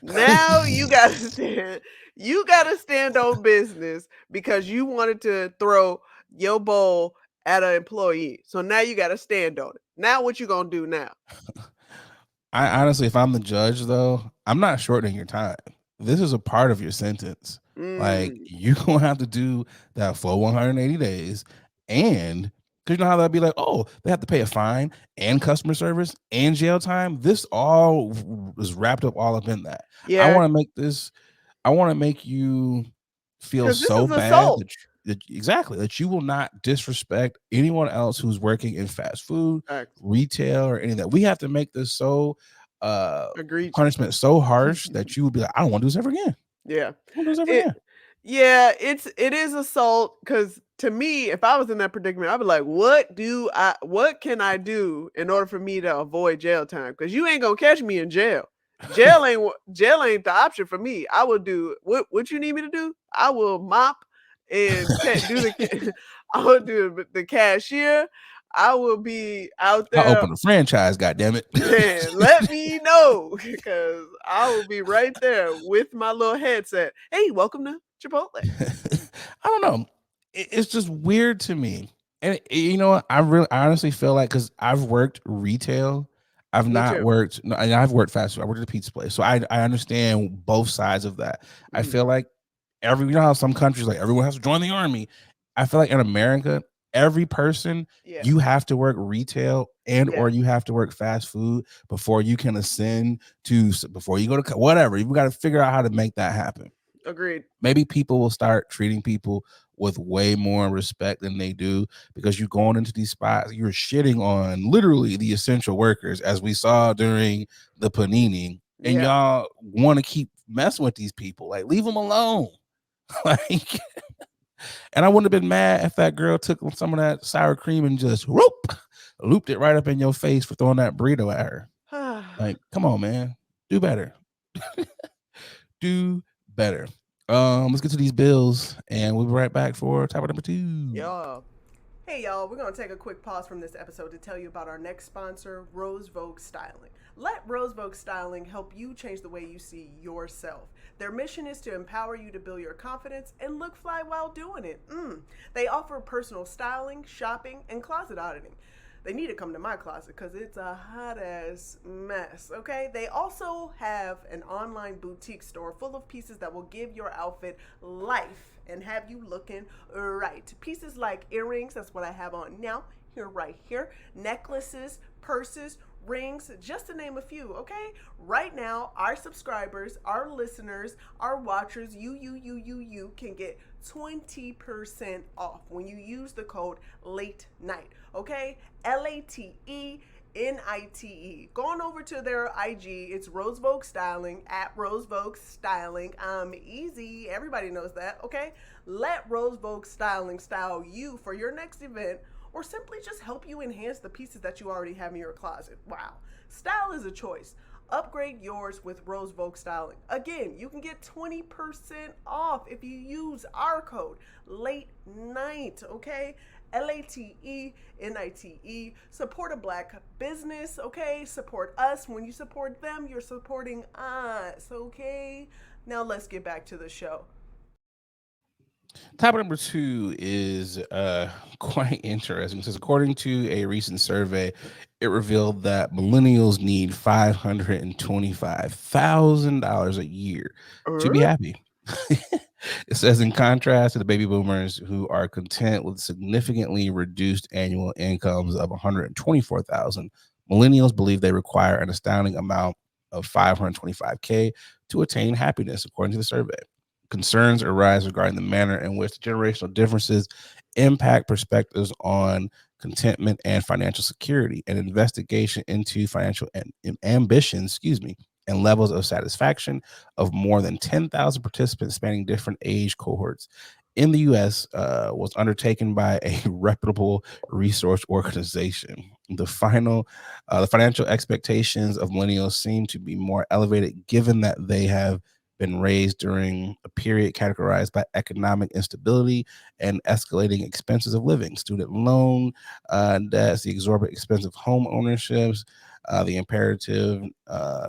Now you got to stand. You gotta stand on business because you wanted to throw your bowl at an employee. So now you gotta stand on it. Now what you gonna do now? I honestly, if I'm the judge, though, I'm not shortening your time. This is a part of your sentence. Like Mm, you gonna have to do that for 180 days, and because you know how that'd be like, oh, they have to pay a fine and customer service and jail time. This all is wrapped up all up in that. I yeah, want to make this. I want to make you feel because this so is bad assault. that, exactly that you will not disrespect anyone else who's working in fast food, Facts. retail, or any of that. We have to make this so uh Egregious. punishment so harsh that you will be like, I don't want to do this ever again. Yeah. I don't do this ever It again. yeah, it is assault because to me, if I was in that predicament, I'd be like, what can I do in order for me to avoid jail time? Because you ain't gonna catch me in jail. Jail ain't the option for me. I will do what you need me to do. I will mop and do I will do the cashier. I will be out I'll there. open a franchise, goddamn it. Man, let me know because I will be right there with my little headset. Hey, welcome to Chipotle. I don't know. It's just weird to me. And you know what? I honestly feel like because I've worked retail, I've Me not too. worked. No, and I've worked fast food. I worked at a pizza place, so I understand both sides of that. I Mhm. feel like you know how some countries like everyone has to join the army. I feel like in America, every person Yeah. you have to work retail and Yeah. or you have to work fast food before you can ascend to before you go to whatever. You've got to figure out how to make that happen. Agreed. Maybe people will start treating people with way more respect than they do because you're going into these spots, you're shitting on literally the essential workers, as we saw during the panini, and Yeah. y'all want to keep messing with these people. Like, leave them alone. Like, and I wouldn't have been mad if that girl took some of that sour cream and just whoop, looped it right up in your face for throwing that burrito at her. Like, come on, man, do better. Do better. Let's get to these bills, and we'll be right back for topic number 2. Yeah. Hey y'all, we're going to take a quick pause from this episode to tell you about our next sponsor, Rose Vogue Styling. Let Rose Vogue Styling help you change the way you see yourself. Their mission is to empower you to build your confidence and look fly while doing it. They offer personal styling, shopping, and closet auditing. They need to come to my closet because it's a hot ass mess, okay? They also have an online boutique store full of pieces that will give your outfit life and have you looking right. Pieces like earrings, that's what I have on now, here, right here, necklaces, purses, rings, just to name a few, okay? Right now, our subscribers, our listeners, our watchers, you can get 20% off when you use the code late night, okay? LATENITE. Going over to their IG, it's Rose Vogue Styling at Rose Vogue Styling. Easy. Everybody knows that, okay? Let Rose Vogue Styling style you for your next event or simply just help you enhance the pieces that you already have in your closet. Wow. Style is a choice. Upgrade yours with Rose Vogue Styling. Again, you can get 20% off if you use our code late night, okay? LATENITE. Support a black business, okay? Support us. When you support them, you're supporting us, okay? Now let's get back to the show. Topic number 2 is quite interesting. It says, according to a recent survey, it revealed that millennials need $525,000 a year to be happy. It says, in contrast to the baby boomers who are content with significantly reduced annual incomes of 124,000, millennials believe they require an astounding amount of 525K to attain happiness, according to the survey. Concerns arise regarding the manner in which generational differences impact perspectives on contentment and financial security. An investigation into financial ambitions, and levels of satisfaction of more than 10,000 participants spanning different age cohorts in the U.S. Was undertaken by a reputable resource organization. The financial expectations of millennials seem to be more elevated, given that they have been raised during a period categorized by economic instability and escalating expenses of living, student loan debts, the exorbitant expense of home ownerships, the imperative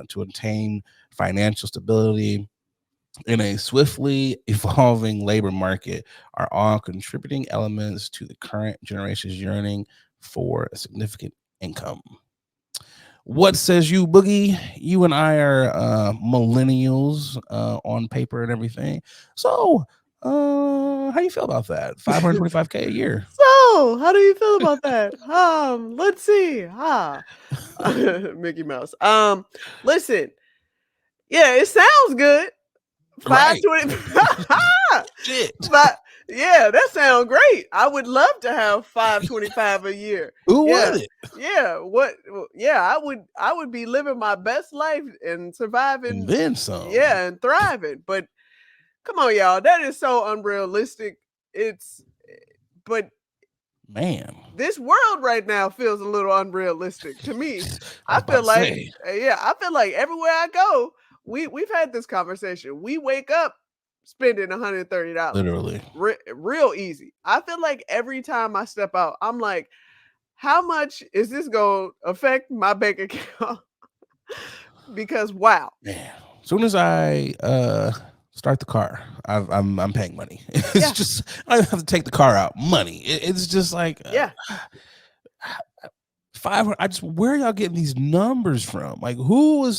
to attain financial stability, in a swiftly evolving labor market are all contributing elements to the current generation's yearning for a significant income. What says you, Boogie? You and I are millennials on paper and everything. So, how you feel about that? 525K a year. So, how do you feel about that? Let's see. Mickey Mouse. Listen. Yeah, it sounds good. Right. 520. Shit. But yeah, that sounds great. I would love to have 525 a year. Who Yeah. would it? Yeah, I would be living my best life and And surviving, then some. yeah, and thriving. But come on, y'all, that is so unrealistic. It's but Man. this world right now feels a little unrealistic to me. I was I about feel to like, say, I feel like everywhere I go, we've had this conversation. We wake up spending $130, literally. real easy. I feel like every time I step out, I'm like, how much is this going to affect my bank account? Because wow, Man. As soon as I start the car, I'm paying money. It's yeah, just I don't have to take the car out. Money. It's just like yeah, 500. I just where are y'all getting these numbers from? Like who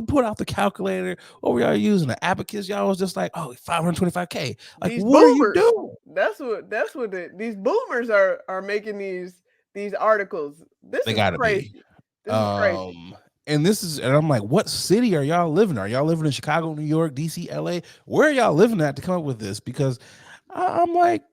put out the calculator? What were y'all using? The abacus? Y'all was just like, oh, 525K. Like, these what are you boomers. doing? These boomers are making these articles. This They is gotta be. crazy. This is crazy. And I'm like, what city are y'all living? Are y'all living in Chicago, New York, DC, LA? Where are y'all living at to come up with this? Because I'm like,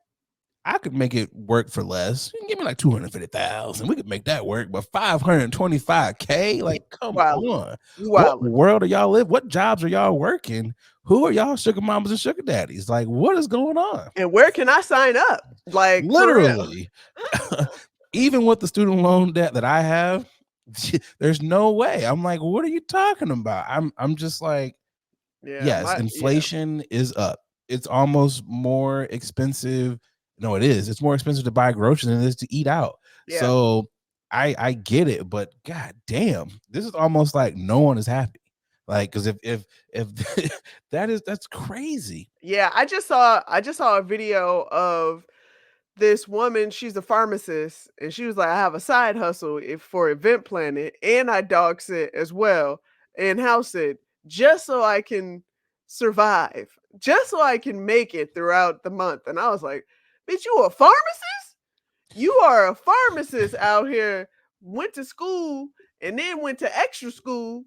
I could make it work for less. You can give me like 250,000. We could make that work. But 525K, Yeah, like, come wildin'. on. You What wildin'. world are y'all live? What jobs are y'all working? Who are y'all sugar mamas and sugar daddies? Like, what is going on? And where can I sign up? Like for real. Literally, even with the student loan debt that I have, there's no way. I'm like, what are you talking about? I'm just like, Yeah, yes, inflation is up. It's almost more expensive. No, it is. It's more expensive to buy groceries than it is to eat out. yeah. So I get it, but god damn, this is almost like no one is happy. Like, because if that's crazy. Yeah, I just saw a video of this woman. She's a pharmacist, and she was like, I have a side hustle for event planning, and I dog sit as well and house sit just so I can survive, just so I can make it throughout the month. And I was like, bitch, you a pharmacist? You are a pharmacist out here, went to school and then went to extra school,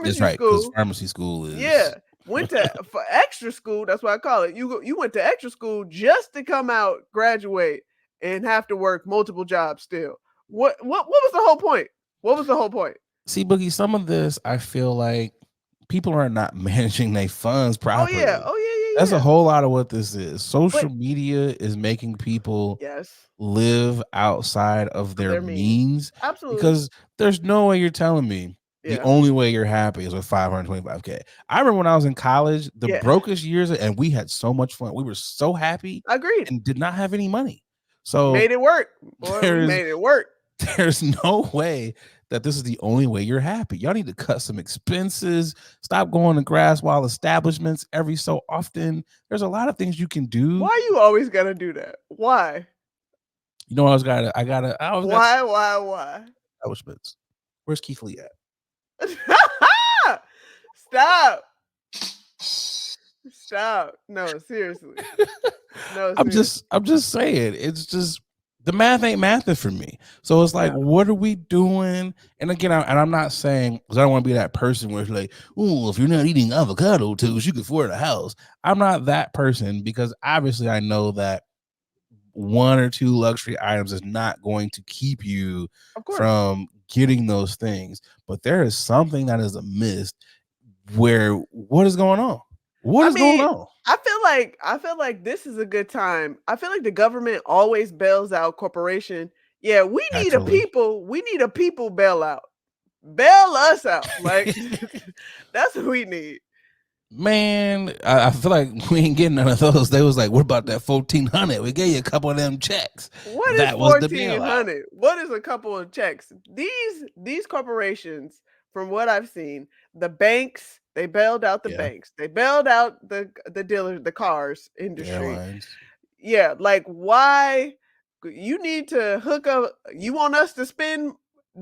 That's pharmacy right, because school. pharmacy school is Yeah, went to for extra school. That's what I call it. You went to extra school just to come out, graduate, and have to work multiple jobs still. What was the whole point? What was the whole point? see, Boogie, some of this I feel like people are not managing their funds Oh yeah, properly. oh yeah, That's yeah, a yeah. whole lot of what this is. But Social media is making people yes, live outside of of their their means. means Absolutely. because there's no way you're telling me the Yeah, only way you're happy is with 525K. I remember when I was in college, the yeah. brokest years, and we had so much fun. We were so happy Agreed. and did not have any money. So Made it work, boy. We there's made it work. there's no way that this is the only way you're happy. Y'all need to cut some expenses. Stop going to grass wall establishments every so often. There's a lot of things you can do. Why you always gotta do that? Why? You know, I always got Why? establishments. Where's Keith Lee at? Stop. Stop. No, seriously. No, seriously. I'm just saying. It's just the math ain't mathing for me. So it's like, No. what are we doing? And again, I'm not saying because I don't want to be that person where it's like, oh, if you're not eating avocado toast, you can afford a house. I'm not that person because obviously I know that one or two luxury items is not going to keep you Of course. from getting those things. But there is something that is amiss where what is going on? What I is going mean, on? I feel like this is a good time. I feel like the government always bails out corporation. Yeah, Naturally. we need a people bailout. Bail us out. Like that's what we need. Man, I feel like we ain't getting none of those. They was like, "What about that 1,400? We gave you a couple of them checks." What is That was the bailout. 1,400? What is a couple of checks? These corporations from what I've seen, the banks, they bailed out the Yeah, banks. They bailed out the dealers, the cars the industry. airlines. Yeah, like why you need to hook up, you want us to spend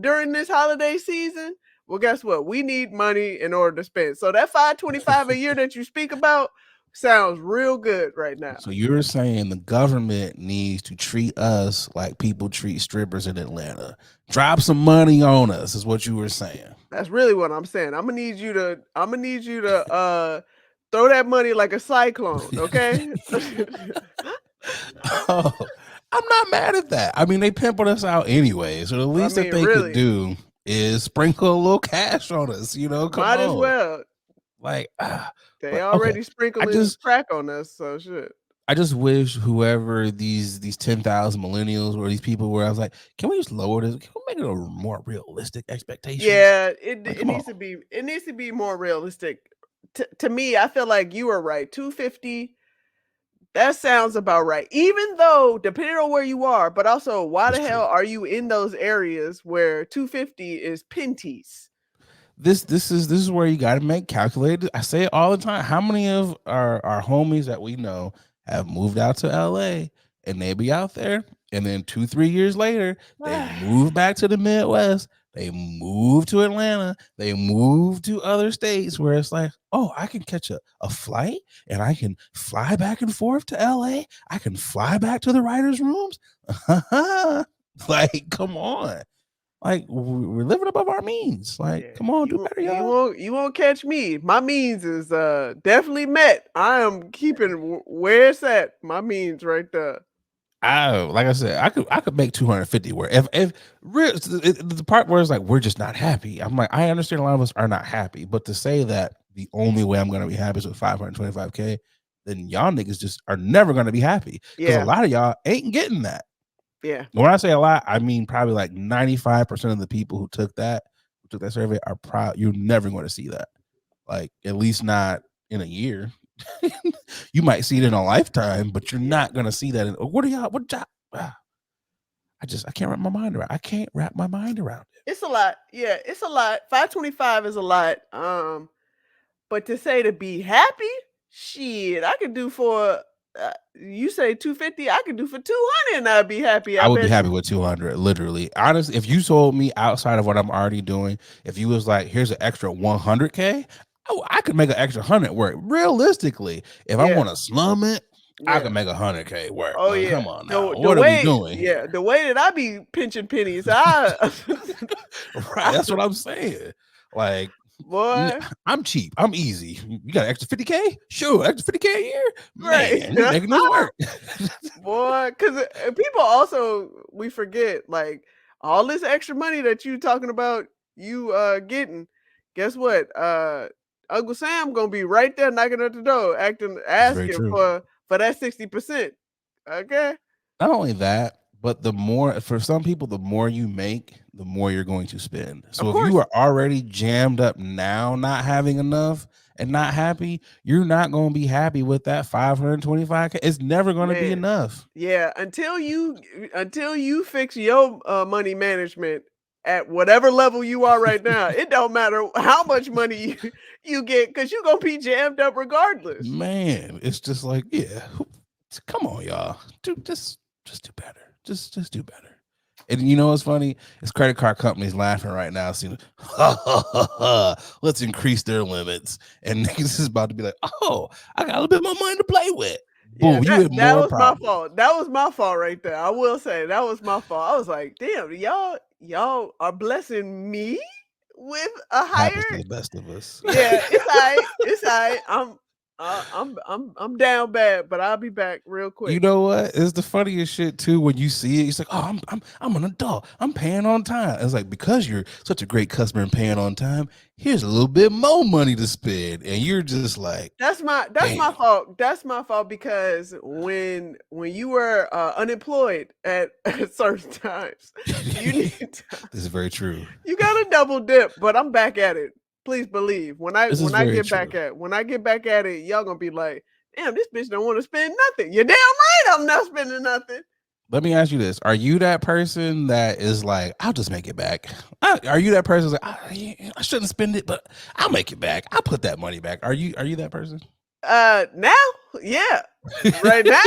during this holiday season? Well, guess what? We need money in order to spend. So that 525 a year that you speak about sounds real good right now. So you're saying the government needs to treat us like people treat strippers in Atlanta. Drop some money on us, is what you were saying. That's really what I'm saying. I'm gonna need you to throw that money like a cyclone, okay? Oh, I'm not mad at that. I mean, they pimping us out anyway. So the I least that mean, they could really, do is sprinkle a little cash on us. Come might as on. well. Like, They but okay. already I sprinkling just crack on us, so shit. I just wish whoever these 10,000 millennials or these people were, I was like, can we just lower this? Can we make it a more realistic expectations? Yeah, Like, it come on. needs to be more realistic. To me, I feel like you were right. 250, that sounds about right. Even though depending on where you are, but also why That's the true. hell are you in those areas where 250 is penties? This is where you got to make calculated. I say it all the time. How many of our homies that we know have moved out to LA and they be out there, and then 2-3 years later they move back to the Midwest, they move to Atlanta, they move to other states where it's like, oh, I can catch a flight and I can fly back and forth to LA, I can fly back to the writers' rooms. Like, come on. Like, we're living above our means. Like, Yeah, come on, do better, y'all. you won't catch me. My means is definitely met. I am keeping where it's at. My means right there. Like I said, I could make 250 where if real the part where it's like we're just not happy. I'm like, I understand a lot of us are not happy, but to say that the only way I'm gonna be happy is with 525K, then y'all niggas just are never gonna be happy. Because a Yeah, lot of y'all ain't getting that. yeah, When I say a lot, I mean probably like 95% of the people who took that survey are proud. You're never going to see that. Like, at least not in a year. You might see it in a lifetime, but you're yeah. not gonna see that. What are y'all? What job? I can't wrap my mind around. I can't wrap my mind around it. It's a lot. Yeah, it's a lot. 525 is a lot. But to say to be happy, shit, I could do for you say 250, I could do for 200 and I'd be happy. I I would be bet happy you. with 200. Literally, honestly, if you told me outside of what I'm already doing, if you was like, here's an extra 100K, I could make an extra 100 work. Realistically, if I Yeah, want to slum it, I yeah. could make 100K work. Oh Like, yeah. come on now, The what are we way, doing yeah, here? the way that I be pinching pennies, I, Right, I that's what I'm saying. Like, boy, I'm cheap. I'm easy. You got an extra 50K? Sure, extra 50K a year? right. Man, you making this work. Boy, because people also, we forget, like, all this extra money that you talking about, you getting, guess what? Uncle Sam gonna be right there knocking at the door, That's very asking true. for that 60%. Okay? Not only that, but the more for some people, the more you make, the more you're going to spend. Of So if you course. are already jammed up now, not having enough and not happy, you're not going to be happy with that 525K. It's never going to be Man. enough. Yeah, until you fix your money management at whatever level you are right now, it don't matter how much money you get because you're gonna be jammed up regardless. Man, it's just like, yeah, come on, y'all. Just do better. Just do better. And you know what's funny? It's credit card companies laughing right now, seeing, ha, ha, ha, ha, let's increase their limits. And niggas is about to be like, oh, I got a little bit more money to play with. Yeah, Boom, you had that more was my problems. fault. That was my fault right there. I will say that was my fault. I was like, damn, y'all are blessing me with a Happens to higher. the best of us. Yeah, it's all right. It's all right. I'm down bad, but I'll be back real You quick. know what? It's the funniest shit too when you see it. It's like, oh, I'm an adult. I'm paying on time. It's like, because you're such a great customer and paying on time, here's a little bit more money to spend. And you're just like, That's my damn. fault. That's my fault because when you were unemployed at, at certain times, you need to, This is very true. you got to double dip. But I'm back at it. Please believe. This is very true. When I get back at it, y'all gonna be like, damn, this bitch don't want to spend nothing. You're damn right. I'm not spending nothing. let me ask you this: are you that person that is like, I'll just make it back? Are you that person that's like, I shouldn't spend it, but I'll make it back. I'll put that money back. Are you that person? Now, yeah, right now.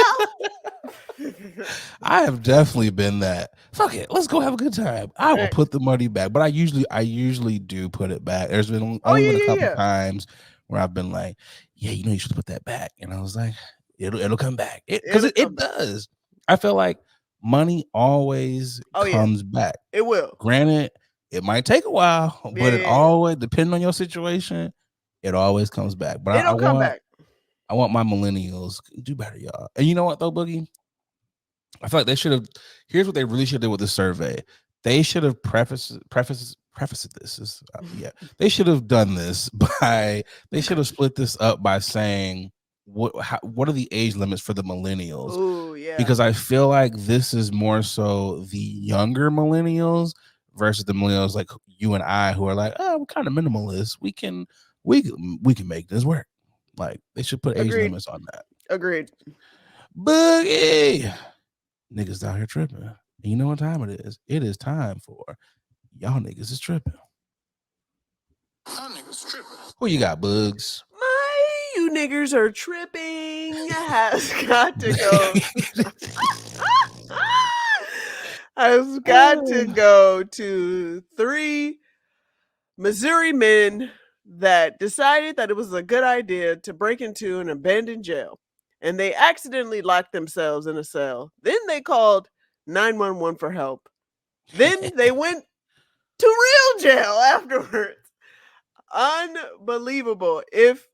I have definitely been that. Fuck it, let's go have a good time. I will Eh, put the money back, but I usually do put it back. There's been oh only been a yeah, yeah, couple yeah. times where I've been like, yeah, you should put that back, and I was like, it'll come back, because It'll it come back. does. I feel like money always Oh yeah, comes back. it will. Granted, it might take a while, Yeah, but it yeah, yeah. always, depending on your situation, it always comes back. But I It'll come want back. I want my millennials do better, y'all. And you know what though, Boogie? I feel like they should have. Here's what they really should do with this survey. They should have prefaced this. Yeah, they should have done this by. They should have split this up by saying what are the age limits for the millennials? Oh yeah, Because I feel like this is more so the younger millennials versus the millennials like you and I, who are like, oh, we're kind of minimalist. We can make this work. Like they should put age agreed. limits on that. Agreed. Boogie. Niggas out here tripping. And you know what time it is? It is time for y'all niggas is tripping. Y'all niggas tripping. Who you got, Bugs? You niggers are tripping. Has got to go. Has got to go to 3 Missouri men that decided that it was a good idea to break into an abandoned jail. And they accidentally locked themselves in a cell. Then they called 911 for help. Then they went to real jail afterwards. Unbelievable. If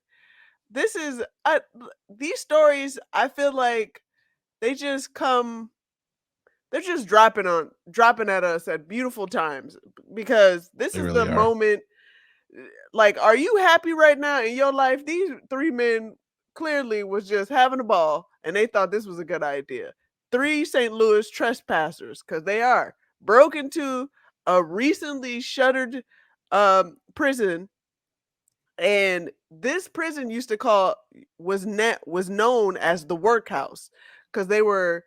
this is these stories, I feel like they just come they're just dropping at us at beautiful times, because this They is the really are. moment. Like, are you happy right now in your life? These 3 men clearly was just having a ball, and they thought this was a good idea. 3 St. Louis trespassers, because they are, broke into a recently shuttered prison. And this prison used to call was known as the workhouse, because they were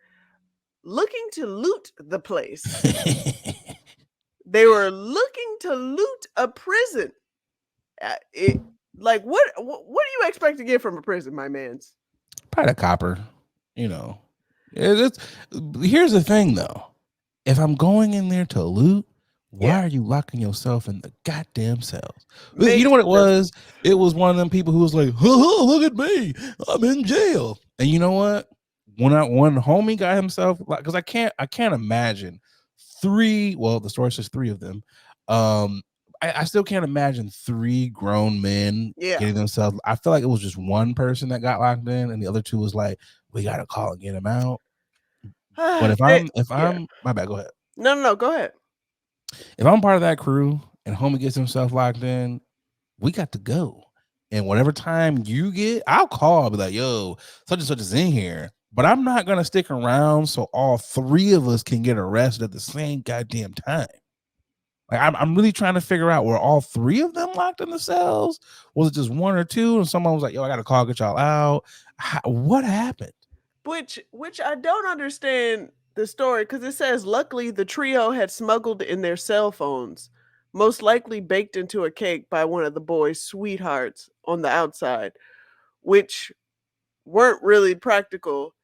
looking to loot the place. They were looking to loot a prison. It like what do you expect to get from a prison, my man's? Probably a copper. You know. It's, here's the thing though. If I'm going in there to loot, why Yeah, are you locking yourself in the goddamn cells? You know makes what it no sense. was? It was one of them people who was like, oh, look at me, I'm in jail. And you know what? When homie got himself, like, because I can't imagine three. Well, the story says 3 of them. I still can't imagine 3 grown men Yeah. getting themselves. I feel like it was just one person that got locked in, and the other 2 was like, we gotta call and get him out. But if They, I'm if yeah. I'm my bad, go ahead. No, no, no, go ahead. If I'm part of that crew and homie gets himself locked in, we got to go. And whatever time you get, I'll call. I'll be like, yo, such and such is in here. But I'm not gonna stick around so all 3 of us can get arrested at the same goddamn time. Like I'm really trying to figure out, were all 3 of them locked in the cells? Was it just 1 or 2? And someone was like, yo, I gotta call, get y'all out. What happened? Which I don't understand the story, because it says luckily the trio had smuggled in their cell phones, most likely baked into a cake by one of the boys' sweethearts on the outside, which weren't really practical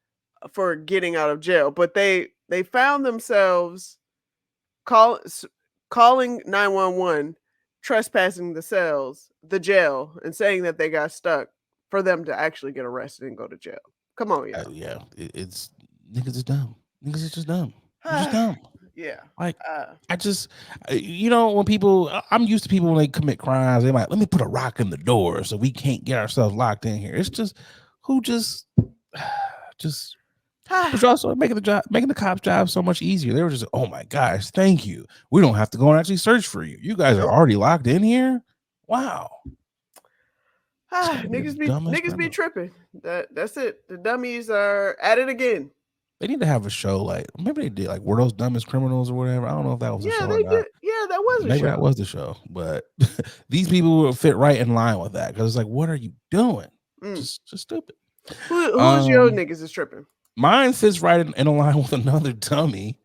for getting out of jail. But they found themselves call, calling 911, trespassing the jail, and saying that they got stuck for them to actually get arrested and go to jail. Come on, y'all. Yeah, it's niggas is dumb. Niggas is just dumb. You're just dumb. Yeah. Like, Uh, I just, when people, I'm used to people when they commit crimes, they might, let me put a rock in the door so we can't get ourselves locked in here. It's just, who just, but you're also making the cops' job so much easier. They were just, oh my gosh, thank you. We don't have to go and actually search for you. You guys are nope. already locked in here. Wow. It's got to be the dumbest Niggas be criminal. tripping. That's it. The dummies are at it again. They need to have a show like, maybe they did like Were Those Dumbest Criminals or whatever. I don't know if that was a Yeah, show or they not. did. Yeah, that was a Maybe that show. was the show, but these people will fit right in line with that because it's like, what are you doing? Mm. Just stupid. Who's your Um, niggas is tripping? Mine fits right in a line with another dummy.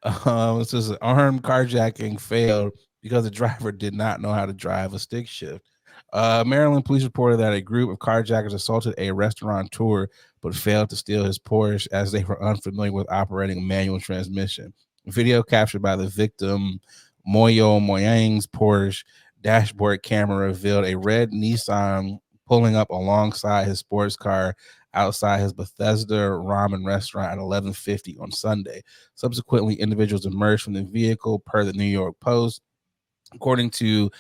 It says an armed carjacking failed because the driver did not know how to drive a stick shift. Maryland police reported that a group of carjackers assaulted a restaurateur but failed to steal his Porsche as they were unfamiliar with operating a manual transmission. Video captured by the victim, Moyo Moyang's Porsche dashboard camera revealed a red Nissan pulling up alongside his sports car outside his Bethesda ramen restaurant at 11:50 on Sunday. Subsequently, individuals emerged from the vehicle per the New York Post. According to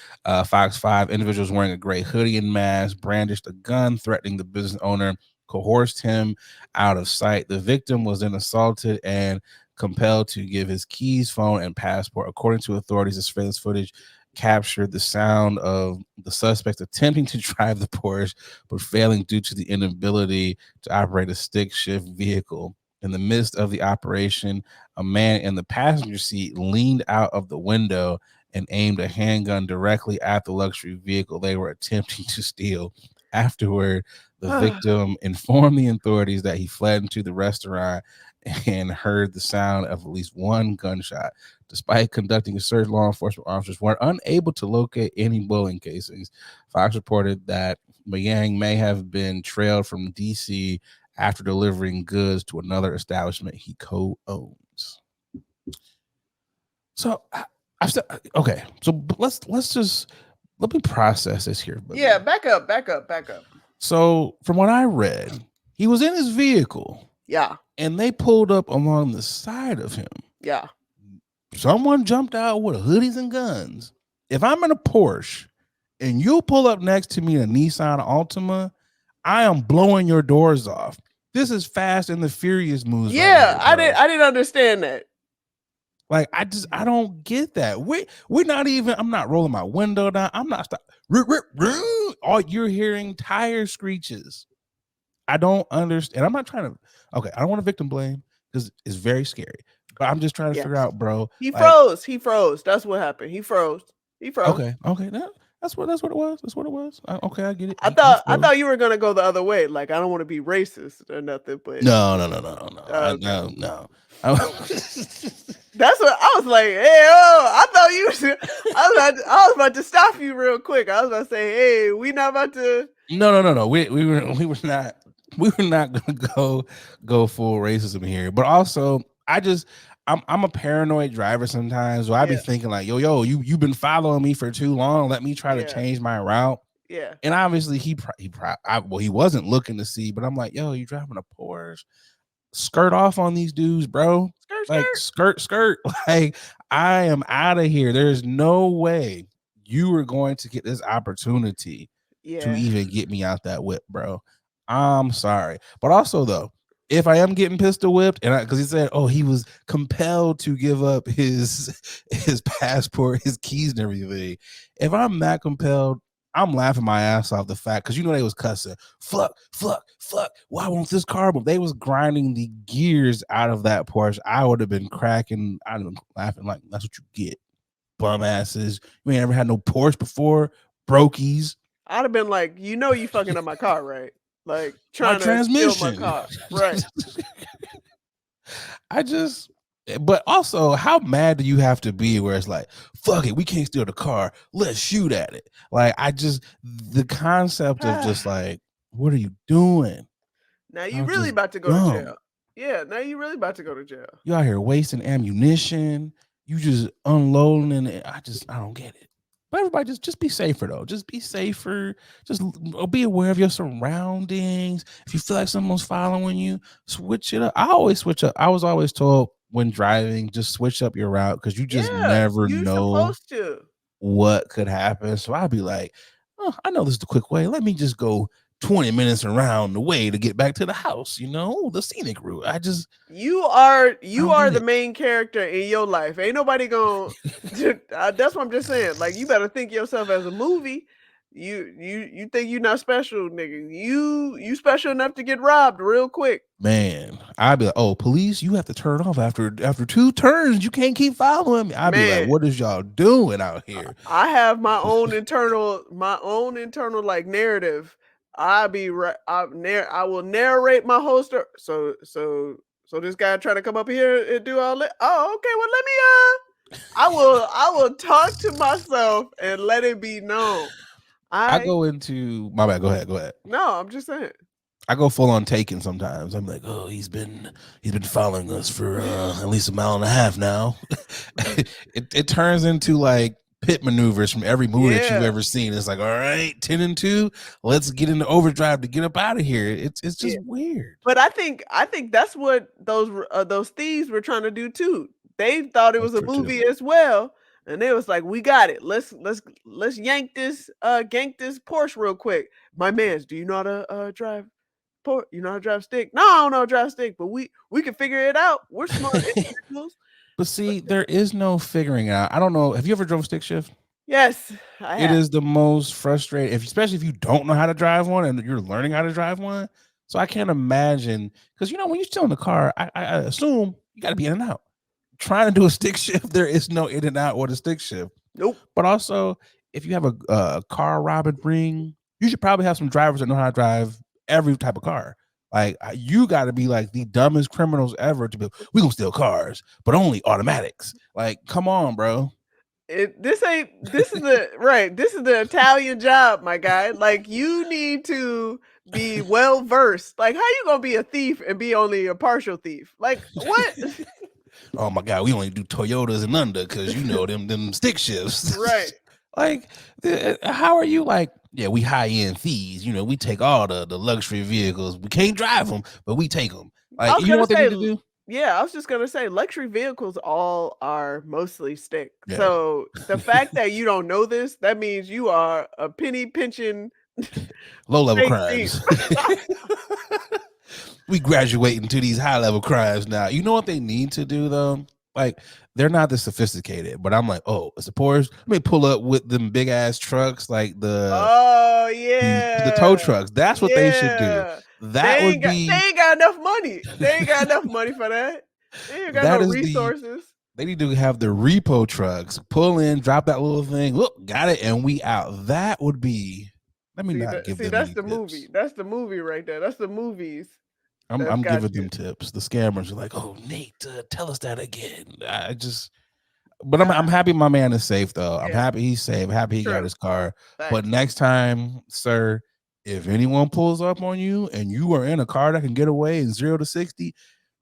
Fox 5, individuals wearing a gray hoodie and mask brandished a gun, threatening the business owner, coerced him out of sight. The victim was then assaulted and compelled to give his keys, phone, and passport. According to authorities, the surveillance footage captured the sound of the suspects attempting to drive the Porsche, but failing due to the inability to operate a stick shift vehicle. In the midst of the operation, a man in the passenger seat leaned out of the window and aimed a handgun directly at the luxury vehicle they were attempting to steal. Afterward, the victim informed the authorities that he fled into the restaurant and heard the sound of at least one gunshot. Despite conducting a search, law enforcement officers were unable to locate any bullet casings. Fox reported that Mayang may have been trailed from D.C. after delivering goods to another establishment he co-owns. So I've said, okay, so let's just let me process this here. Yeah, back up. So from what I read, he was in his vehicle. Yeah. And they pulled up along the side of him. Yeah. Someone jumped out with hoodies and guns. If I'm in a Porsche and you pull up next to me in a Nissan Altima, I am blowing your doors off. This is Fast and the Furious moves. Yeah, right here, I didn't understand that. Like I don't get that. We're not even. I'm not rolling my window down. I'm not stop. All you're hearing tire screeches. I don't understand. I'm not trying to. Okay, I don't want to victim blame because it's very scary. But I'm just trying to figure out, bro. He froze. He froze. That's what happened. He froze. Okay. That's what it was. That's what it was. Okay, I get it. I thought you were gonna go the other way. Like I don't want to be racist or nothing, but no. no. That's what I was like. Hey, I thought you. I was about to stop you real quick. I was about to say, hey, we not about to. No. We were not. We were not gonna go full racism here. But also, I'm a paranoid driver sometimes. So I be thinking like, yo, you've been following me for too long. Let me try to change my route. Yeah. And obviously he wasn't looking to see, but I'm like, yo, you driving a Porsche? Skirt off on these dudes, bro. Skirt. Like I am out of here. There's no way you were going to get this opportunity to even get me out that whip, bro. I'm sorry. But also though, if I am getting pistol whipped, and because he said, oh, he was compelled to give up his passport, his keys, and everything. If I'm that compelled, I'm laughing my ass off the fact because they was cussing, fuck. Why won't this car move? They was grinding the gears out of that Porsche. I would have been cracking. I'd have been laughing like that's what you get, bum asses. You ain't ever had no Porsche before, brokies. I'd have been like, you fucking up my car, right? Like trying to steal my car, right? But also, how mad do you have to be where it's like, fuck it, we can't steal the car, let's shoot at it. Like the concept of just like, what are you doing? Now you really about to go to jail. Yeah, now you really about to go to jail. You out here wasting ammunition, you just unloading, and I don't get it. But everybody just be safer though. Just be safer. Just be aware of your surroundings. If you feel like someone's following you, switch it up. I always switch up. I was always told when driving, just switch up your route because you just never know what could happen. So I'd be like, oh, I know this is the quick way. Let me just go 20 minutes around the way to get back to the house, the scenic route. You are the main character in your life. Ain't nobody gonna that's what I'm just saying. Like you better think yourself as a movie. You think you're not special, nigga. You special enough to get robbed real quick. Man, I'd be like, oh, police, you have to turn off after 2 turns. You can't keep following me. I'd be like, what is y'all doing out here? I have my own internal like narrative I will narrate my whole story. So this guy trying to come up here and do all that. Oh, okay. Well, let me. I will talk to myself and let it be known. I go into my bad. Go ahead. Go ahead. No, I'm just saying. I go full on taking sometimes. I'm like, oh, he's been following us for at least a mile and a half now. it turns into like pit maneuvers from every movie that you've Yeah. ever seen. It's like, all right, 10-2, let's get into overdrive to get up out of here. It's Yeah. just weird. But I think that's what those thieves were trying to do too. They thought it That's was a true too. movie as well, and they was like, "We got it. Let's yank this gank this Porsche real quick." My man's, do you know how to drive? You know how to drive stick? No, I don't know how to drive stick, but we can figure it out. We're smart individuals. But see, there is no figuring out. I don't know. Have you ever drove stick shift? Yes, I It have. is the most frustrating, especially if you don't know how to drive one and you're learning how to drive one. So I can't imagine, because when you're still in the car, I assume you got to be in and out. Trying to do a stick shift, there is no in and out or the stick shift. Nope. But also, if you have a car robbing ring, you should probably have some drivers that know how to drive every type of car. Like you got to be like the dumbest criminals ever to be. We gonna steal cars, but only automatics. Like, come on, bro. This is the right. This is the Italian job, my guy. Like you need to be well versed. Like how you gonna be a thief and be only a partial thief? Like what? Oh my god, we only do Toyotas and under because them stick shifts. Right. Like, how are you like? Yeah, we high end thieves. We take all the luxury vehicles. We can't drive them, but we take them. I Like, was you know gonna what they say, need to do? yeah, I was just gonna say, luxury vehicles all are mostly stick. Yeah, So the fact that you don't know this, that means you are a penny pinching low level fake thief. crimes. We graduate into these high level crimes now. You know what they need to do though? Like, they're not this sophisticated, but I'm like, oh, it's a Porsche. Let me pull up with them big ass trucks, like Oh the tow yeah, trucks. That's what they should do. yeah. That would They be ain't got enough money. They ain't got enough money for that. They ain't got no that is the resources. they need to have the repo trucks pull in, drop that little thing. Look, got it, and we out. That would be. Let me not give See, them that's any the movie. tips. That's the movie right there. That's the movies that's I'm got giving you. them tips. The scammers are like, "Oh, Nate, tell us that again." But I'm Uh, happy my man is safe though. I'm yeah, happy he's safe. Happy he got true. his car. But Thanks. next time, sir, if anyone pulls up on you and you are in a car that can get away in 0 to 60,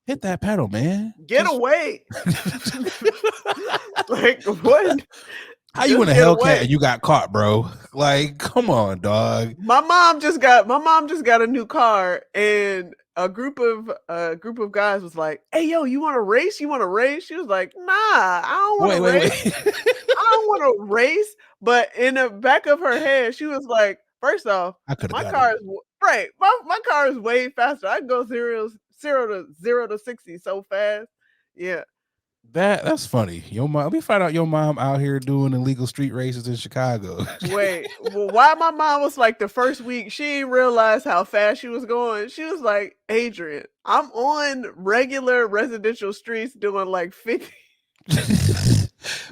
hit that pedal, man. Get Just away. Like what? how you in Just a get Hellcat and away. you got caught, bro? Like, come on, dog. My mom just got a new car and a group of guys was like, "Hey yo, you want to race? You want to race?" She was like, "Nah, I don't want to Wait, race. wait. I don't want to race." But in the back of her head, she was like, "First off, I could have my got him. car is right. My car is way faster. I can go zero to 60 so fast." Yeah. That's funny. Your mom. Let me find out your mom out here doing illegal street races in Chicago. Wait, well, why my mom was like the first week, she didn't realize how fast she was going. She was like, Adrian, I'm on regular residential streets doing like 50.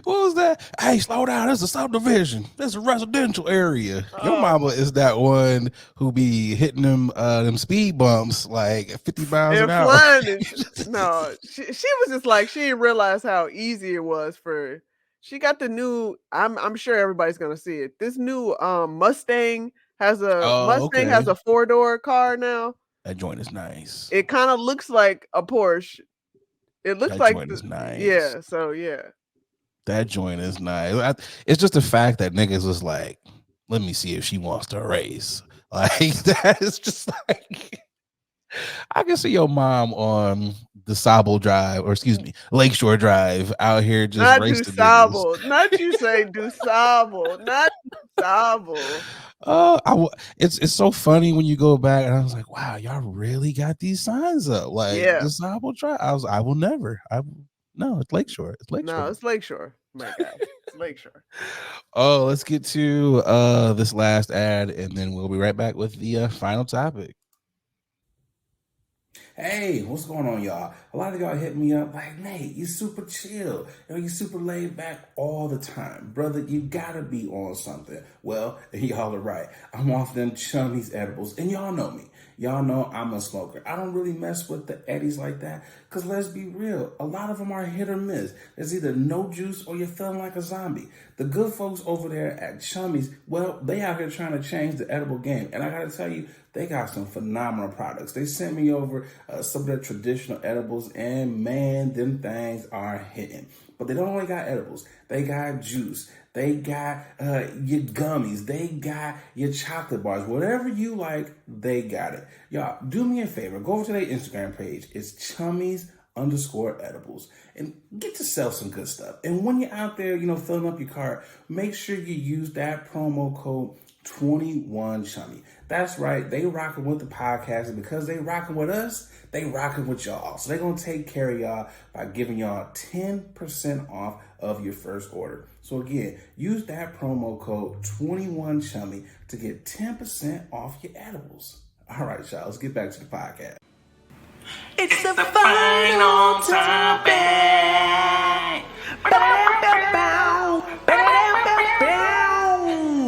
What was that? Hey, slow down. This is a subdivision. This is a residential area. Your Oh, mama is that one who be hitting them speed bumps like 50 miles an and hour. flying and no, she was just like she didn't realize how easy it was for. She got the new. I'm sure everybody's gonna see it. This new Oh, Mustang has okay. a 4-door car now. That joint is nice. It kind of looks like a Porsche. It looks That like joint is nice. yeah. So yeah. That joint is nice. It's just the fact that niggas was like, let me see if she wants to race. Like, that is just like, I can see your mom on the Sable Drive, or excuse me, Lakeshore Drive, out here just Not racing niggas. Dusable. Not you say Dusable. Not Dusable. It's so funny when you go back, and I was like, wow, y'all really got these signs up, like Yeah. the Sable Drive. I will never. No, it's Lakeshore. It's No, Lakeshore. it's Lakeshore, my guy. It's Lakeshore. Oh, let's get to this last ad, and then we'll be right back with the final topic. Hey, what's going on, y'all? A lot of y'all hit me up like, Nate, you super chill. You super laid back all the time. Brother, you gotta be on something. Well, y'all are right. I'm off them chummies edibles, and y'all know me. Y'all know I'm a smoker. I don't really mess with the eddies like that, because let's be real, a lot of them are hit or miss. There's either no juice or you're feeling like a zombie. The good folks over there at Chummies, well, they out here trying to change the edible game. And I gotta tell you, they got some phenomenal products. They sent me over some of their traditional edibles, and man, them things are hitting. But they don't only got edibles. They got juice. They got your gummies. They got your chocolate bars. Whatever you like, they got it. Y'all, do me a favor. Go over to their Instagram page. It's Chummies_edibles. And get yourself some good stuff. And when you're out there, filling up your cart, make sure you use that promo code 21Chummy. That's right. They rocking with the podcast, and because they rocking with us, they rocking with y'all. So they're going to take care of y'all by giving y'all 10% off of your first order. So again, use that promo code 21Chummy to get 10% off your edibles. All right, y'all, let's get back to the podcast. It's the final topic.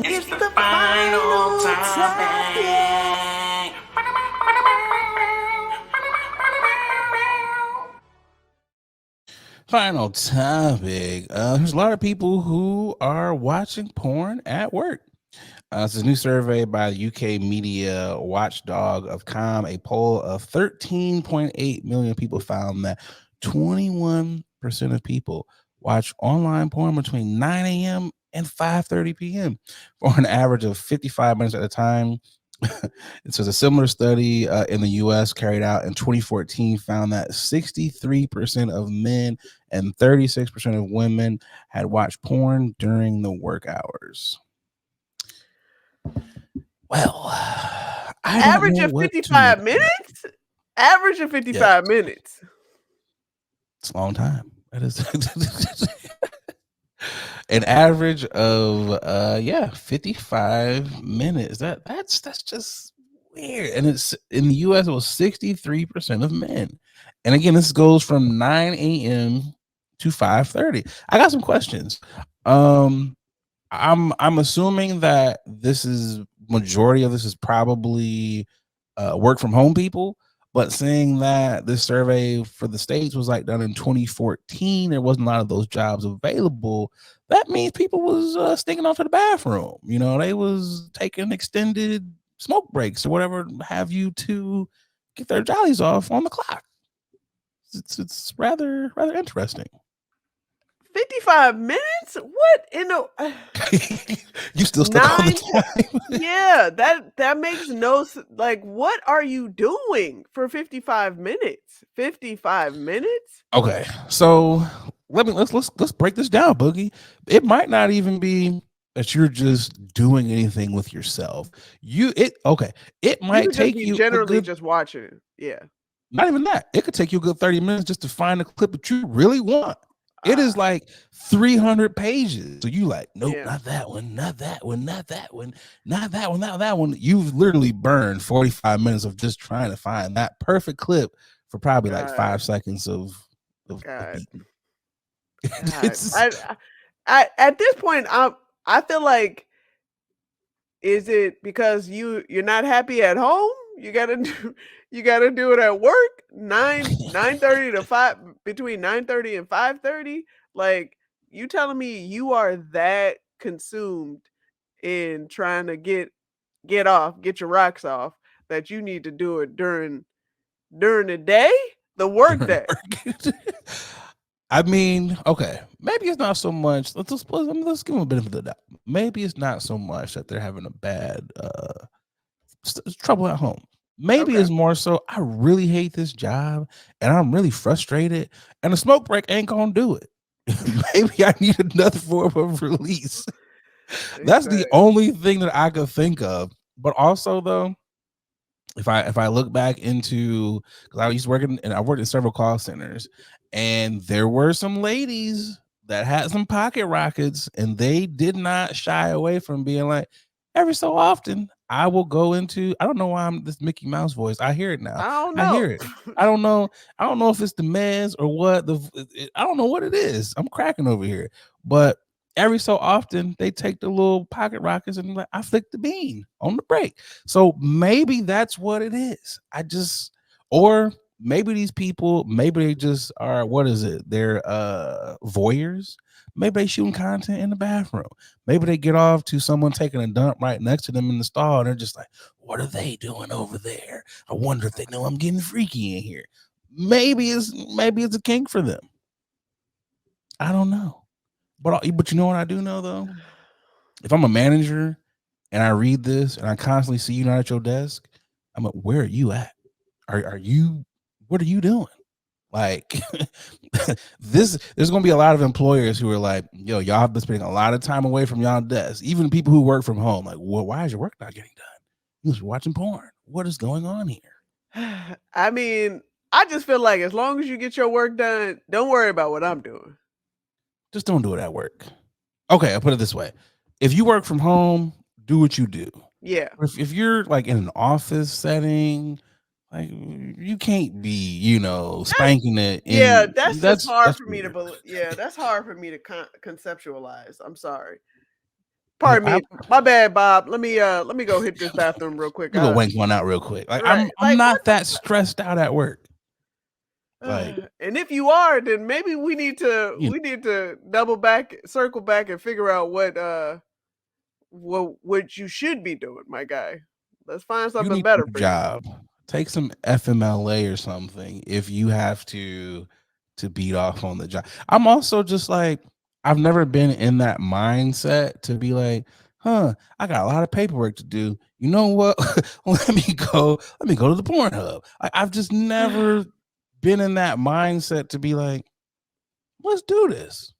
It's the final topic. Final topic. There's a lot of people who are watching porn at work. It's a new survey by the UK media watchdog of COM. A poll of 13.8 million people found that 21% of people watch online porn between 9 a.m. and 5:30 p.m. for an average of 55 minutes at a time. It says a similar study in the U.S. carried out in 2014 found that 63% of men and 36% of women had watched porn during the work hours. Well, I don't Average know of what to 55 make of that. minutes? Average of 55 minutes. It's a long time. That is an average of 55 minutes. That's just weird. And it's in the US, it was 63% of men. And again, this goes from 9 a.m. to 5:30. I got some questions. I'm assuming that majority of this is probably work from home people, but saying that this survey for the States was like done in 2014, there wasn't a lot of those jobs available. That means people was sneaking off to the bathroom. They was taking extended smoke breaks or whatever have you to get their jollies off on the clock. It's rather interesting. 55 minutes? What in the You still stuck on the time? Yeah, that makes no like what are you doing for 55 minutes? 55 minutes? Okay, so let's break this down, Boogie. It might not even be that you're just doing anything with yourself. It might You take just be you a generally good, just watching it. Yeah. not even that. It could take you a good 30 minutes just to find a clip that you really want. It is like 300 pages. So you like, nope, Yeah. not that one, not that one, not that one, not that one, not that one. You've literally burned 45 minutes of just trying to find that perfect clip for probably like 5 seconds of God. beating. I at this point I feel like is it because you're not happy at home? You gotta do it at work 9:30 to 5 between 9:30 and 5:30. Like you telling me you are that consumed in trying to get your rocks off that you need to do it during the day, the work day. I mean, okay, maybe it's not so much. Let's give them a benefit of the doubt. Maybe it's not so much that they're having a bad trouble at home. Maybe it's more so I really hate this job and I'm really frustrated, and a smoke break ain't gonna do it. Maybe I need another form of release. That's the only thing that I could think of. But also, though, if I look back into, because I worked in several call centers, and there were some ladies that had some pocket rockets, and they did not shy away from being like, every so often I will go into, I don't know why I'm this Mickey Mouse voice. I hear it now. I don't I know. hear it. I don't know. I don't know if it's the meds or what. I don't know what it is. I'm cracking over here. But every so often they take the little pocket rockets and like, I flick the bean on the break. So maybe that's what it is. Or maybe these people, maybe they just are, what is it? They're voyeurs. Maybe they shooting content in the bathroom. Maybe they get off to someone taking a dump right next to them in the stall, and they're just like, what are they doing over there? I wonder if they know I'm getting freaky in here. Maybe it's a kink for them. I don't know. But you know what I do know though? If I'm a manager and I read this and I constantly see you not at your desk, I'm like, where are you at? Are you what are you doing? Like there's gonna be a lot of employers who are like, yo, y'all have been spending a lot of time away from y'all desk. Even people who work from home, like, well, why is your work not getting done? You're watching porn. What is going on here? I mean, I just feel like as long as you get your work done, don't worry about what I'm doing. Just don't do it at work. Okay, I'll put it this way. If you work from home, do what you do. Yeah. If you're like in an office setting, like you can't be, spanking it. Yeah, And that's just hard for me to weird. believe. Yeah, that's hard for me to conceptualize. I'm sorry. Like Pardon me. My bad, Bob. Let me go hit this bathroom real quick. I'm gonna wank one out real quick. Like Right. I'm Like what not that stressed out at work. Like, and if you are, then maybe we need to you circle back and figure out what you should be doing, my guy. Let's find you something need better a for you. job. Take some FMLA or something if you have to beat off on the job. I'm also just like, I've never been in that mindset to be like, I got a lot of paperwork to do. You know what? let me go to the porn hub. I've just never been in that mindset to be like, let's do this.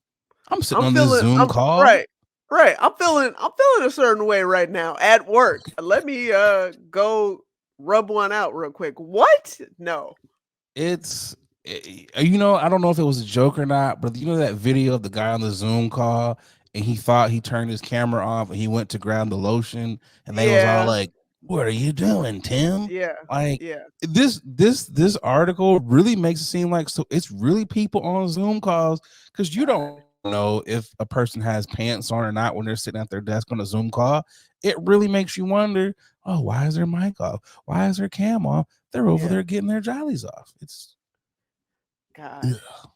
I'm sitting on this Zoom call. Right. Right. I'm feeling a certain way right now at work. Let me go rub one out real quick. What? No. It's I don't know if it was a joke or not, but that video of the guy on the Zoom call and he thought he turned his camera off and he went to grab the lotion and they was all Yeah. like, what are you doing, Tim? Yeah. Like Yeah. this article really makes it seem like so it's really people on Zoom calls because you don't know if a person has pants on or not when they're sitting at their desk on a Zoom call. It really makes you wonder, oh, why is their mic off? Why is their cam off? They're over there getting their jollies off. It's God. ugh.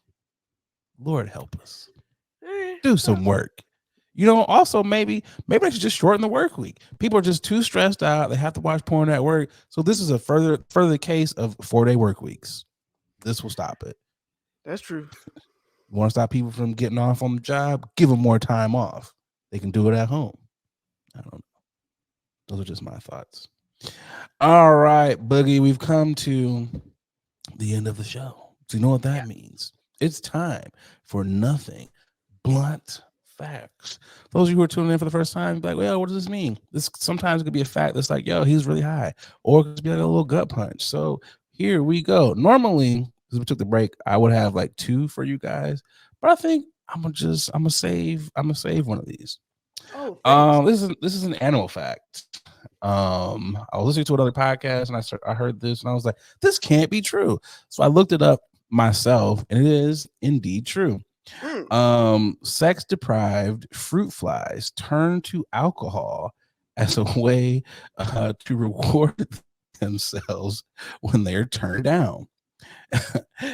Lord help us. Do some work. Also maybe they should just shorten the work week. People are just too stressed out. They have to watch porn at work. So this is a further case of 4-day work weeks. This will stop it. That's true. You want to stop people from getting off on the job? Give them more time off. They can do it at home. I don't know. Those are just my thoughts. All right, Boogie, we've come to the end of the show. So you know what that means? It's time for nothing blunt facts. Those of you who are tuning in for the first time, be like, well, what does this mean? This sometimes could be a fact that's like, yo, he's really high, or it could be like a little gut punch. So here we go. Normally, as we took the break, I would have like 2 for you guys, but I think I'm gonna save one of these. Oh, thanks. This is an animal fact. I was listening to another podcast and I heard this and I was like, this can't be true. So I looked it up myself and it is indeed true. Sex deprived fruit flies turn to alcohol as a way to reward themselves when they're turned down.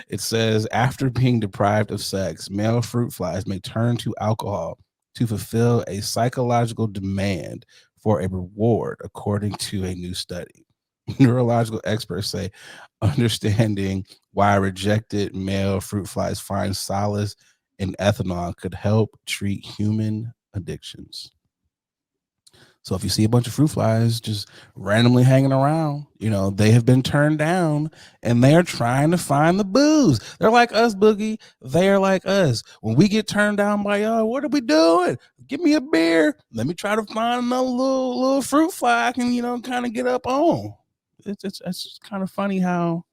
It says after being deprived of sex, male fruit flies may turn to alcohol to fulfill a psychological demand for a reward, according to a new study. Neurological experts say understanding why rejected male fruit flies find solace in ethanol could help treat human addictions. So if you see a bunch of fruit flies just randomly hanging around, they have been turned down and they're trying to find the booze. They're like us, Boogie. They're like us. When we get turned down by y'all, what are we doing? Give me a beer. Let me try to find another little fruit fly I can, kind of get up on. It's kind of funny how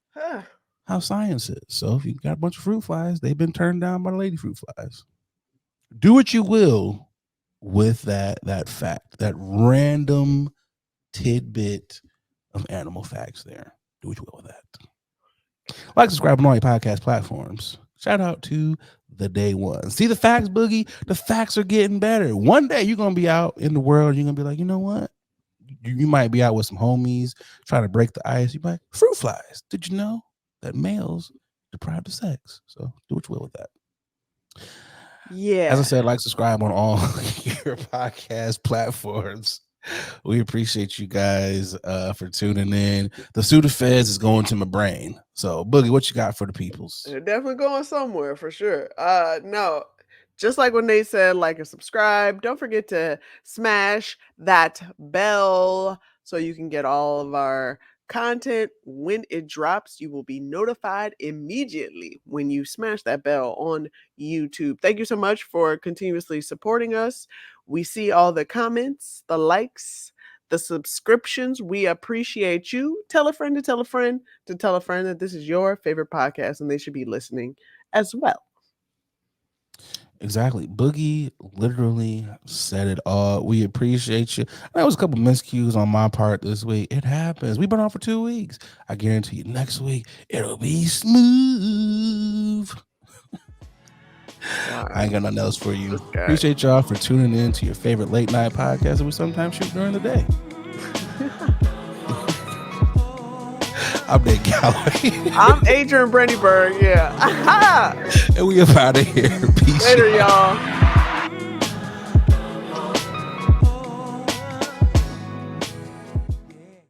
science is. So if you got a bunch of fruit flies, they've been turned down by the lady fruit flies. Do what you will with that fact, that random tidbit of animal facts there. Do what you will with that. Like, subscribe on all your podcast platforms. Shout out to the day one. See the facts, Boogie? The facts are getting better. One day you're going to be out in the world. You're going to be like, you know what? You might be out with some homies trying to break the ice. You might, fruit flies. Did you know that males deprived of sex? So do what you will with that. Yeah. As I said, like, subscribe on all your podcast platforms. We appreciate you guys for tuning in. The Sudafeds is going to my brain. So, Boogie, what you got for the peoples? They're definitely going somewhere for sure. No, just like when they said like and subscribe, don't forget to smash that bell so you can get all of our content when it drops. You will be notified immediately when you smash that bell on YouTube. Thank you so much for continuously supporting us. We see all the comments, the likes, the subscriptions. We appreciate you. Tell a friend to tell a friend to tell a friend that this is your favorite podcast and they should be listening as well. Exactly. Boogie literally said it all. We appreciate you. There was a couple miscues on my part this week. It happens. We've been on for 2 weeks. I guarantee you next week it'll be smooth. I ain't got nothing else for you. Appreciate y'all for tuning in to your favorite late night podcast that we sometimes shoot during the day. I'm Nate Galloway. I'm Adrian Brandyberg. Yeah. And we up out of here. Peace. Later, y'all.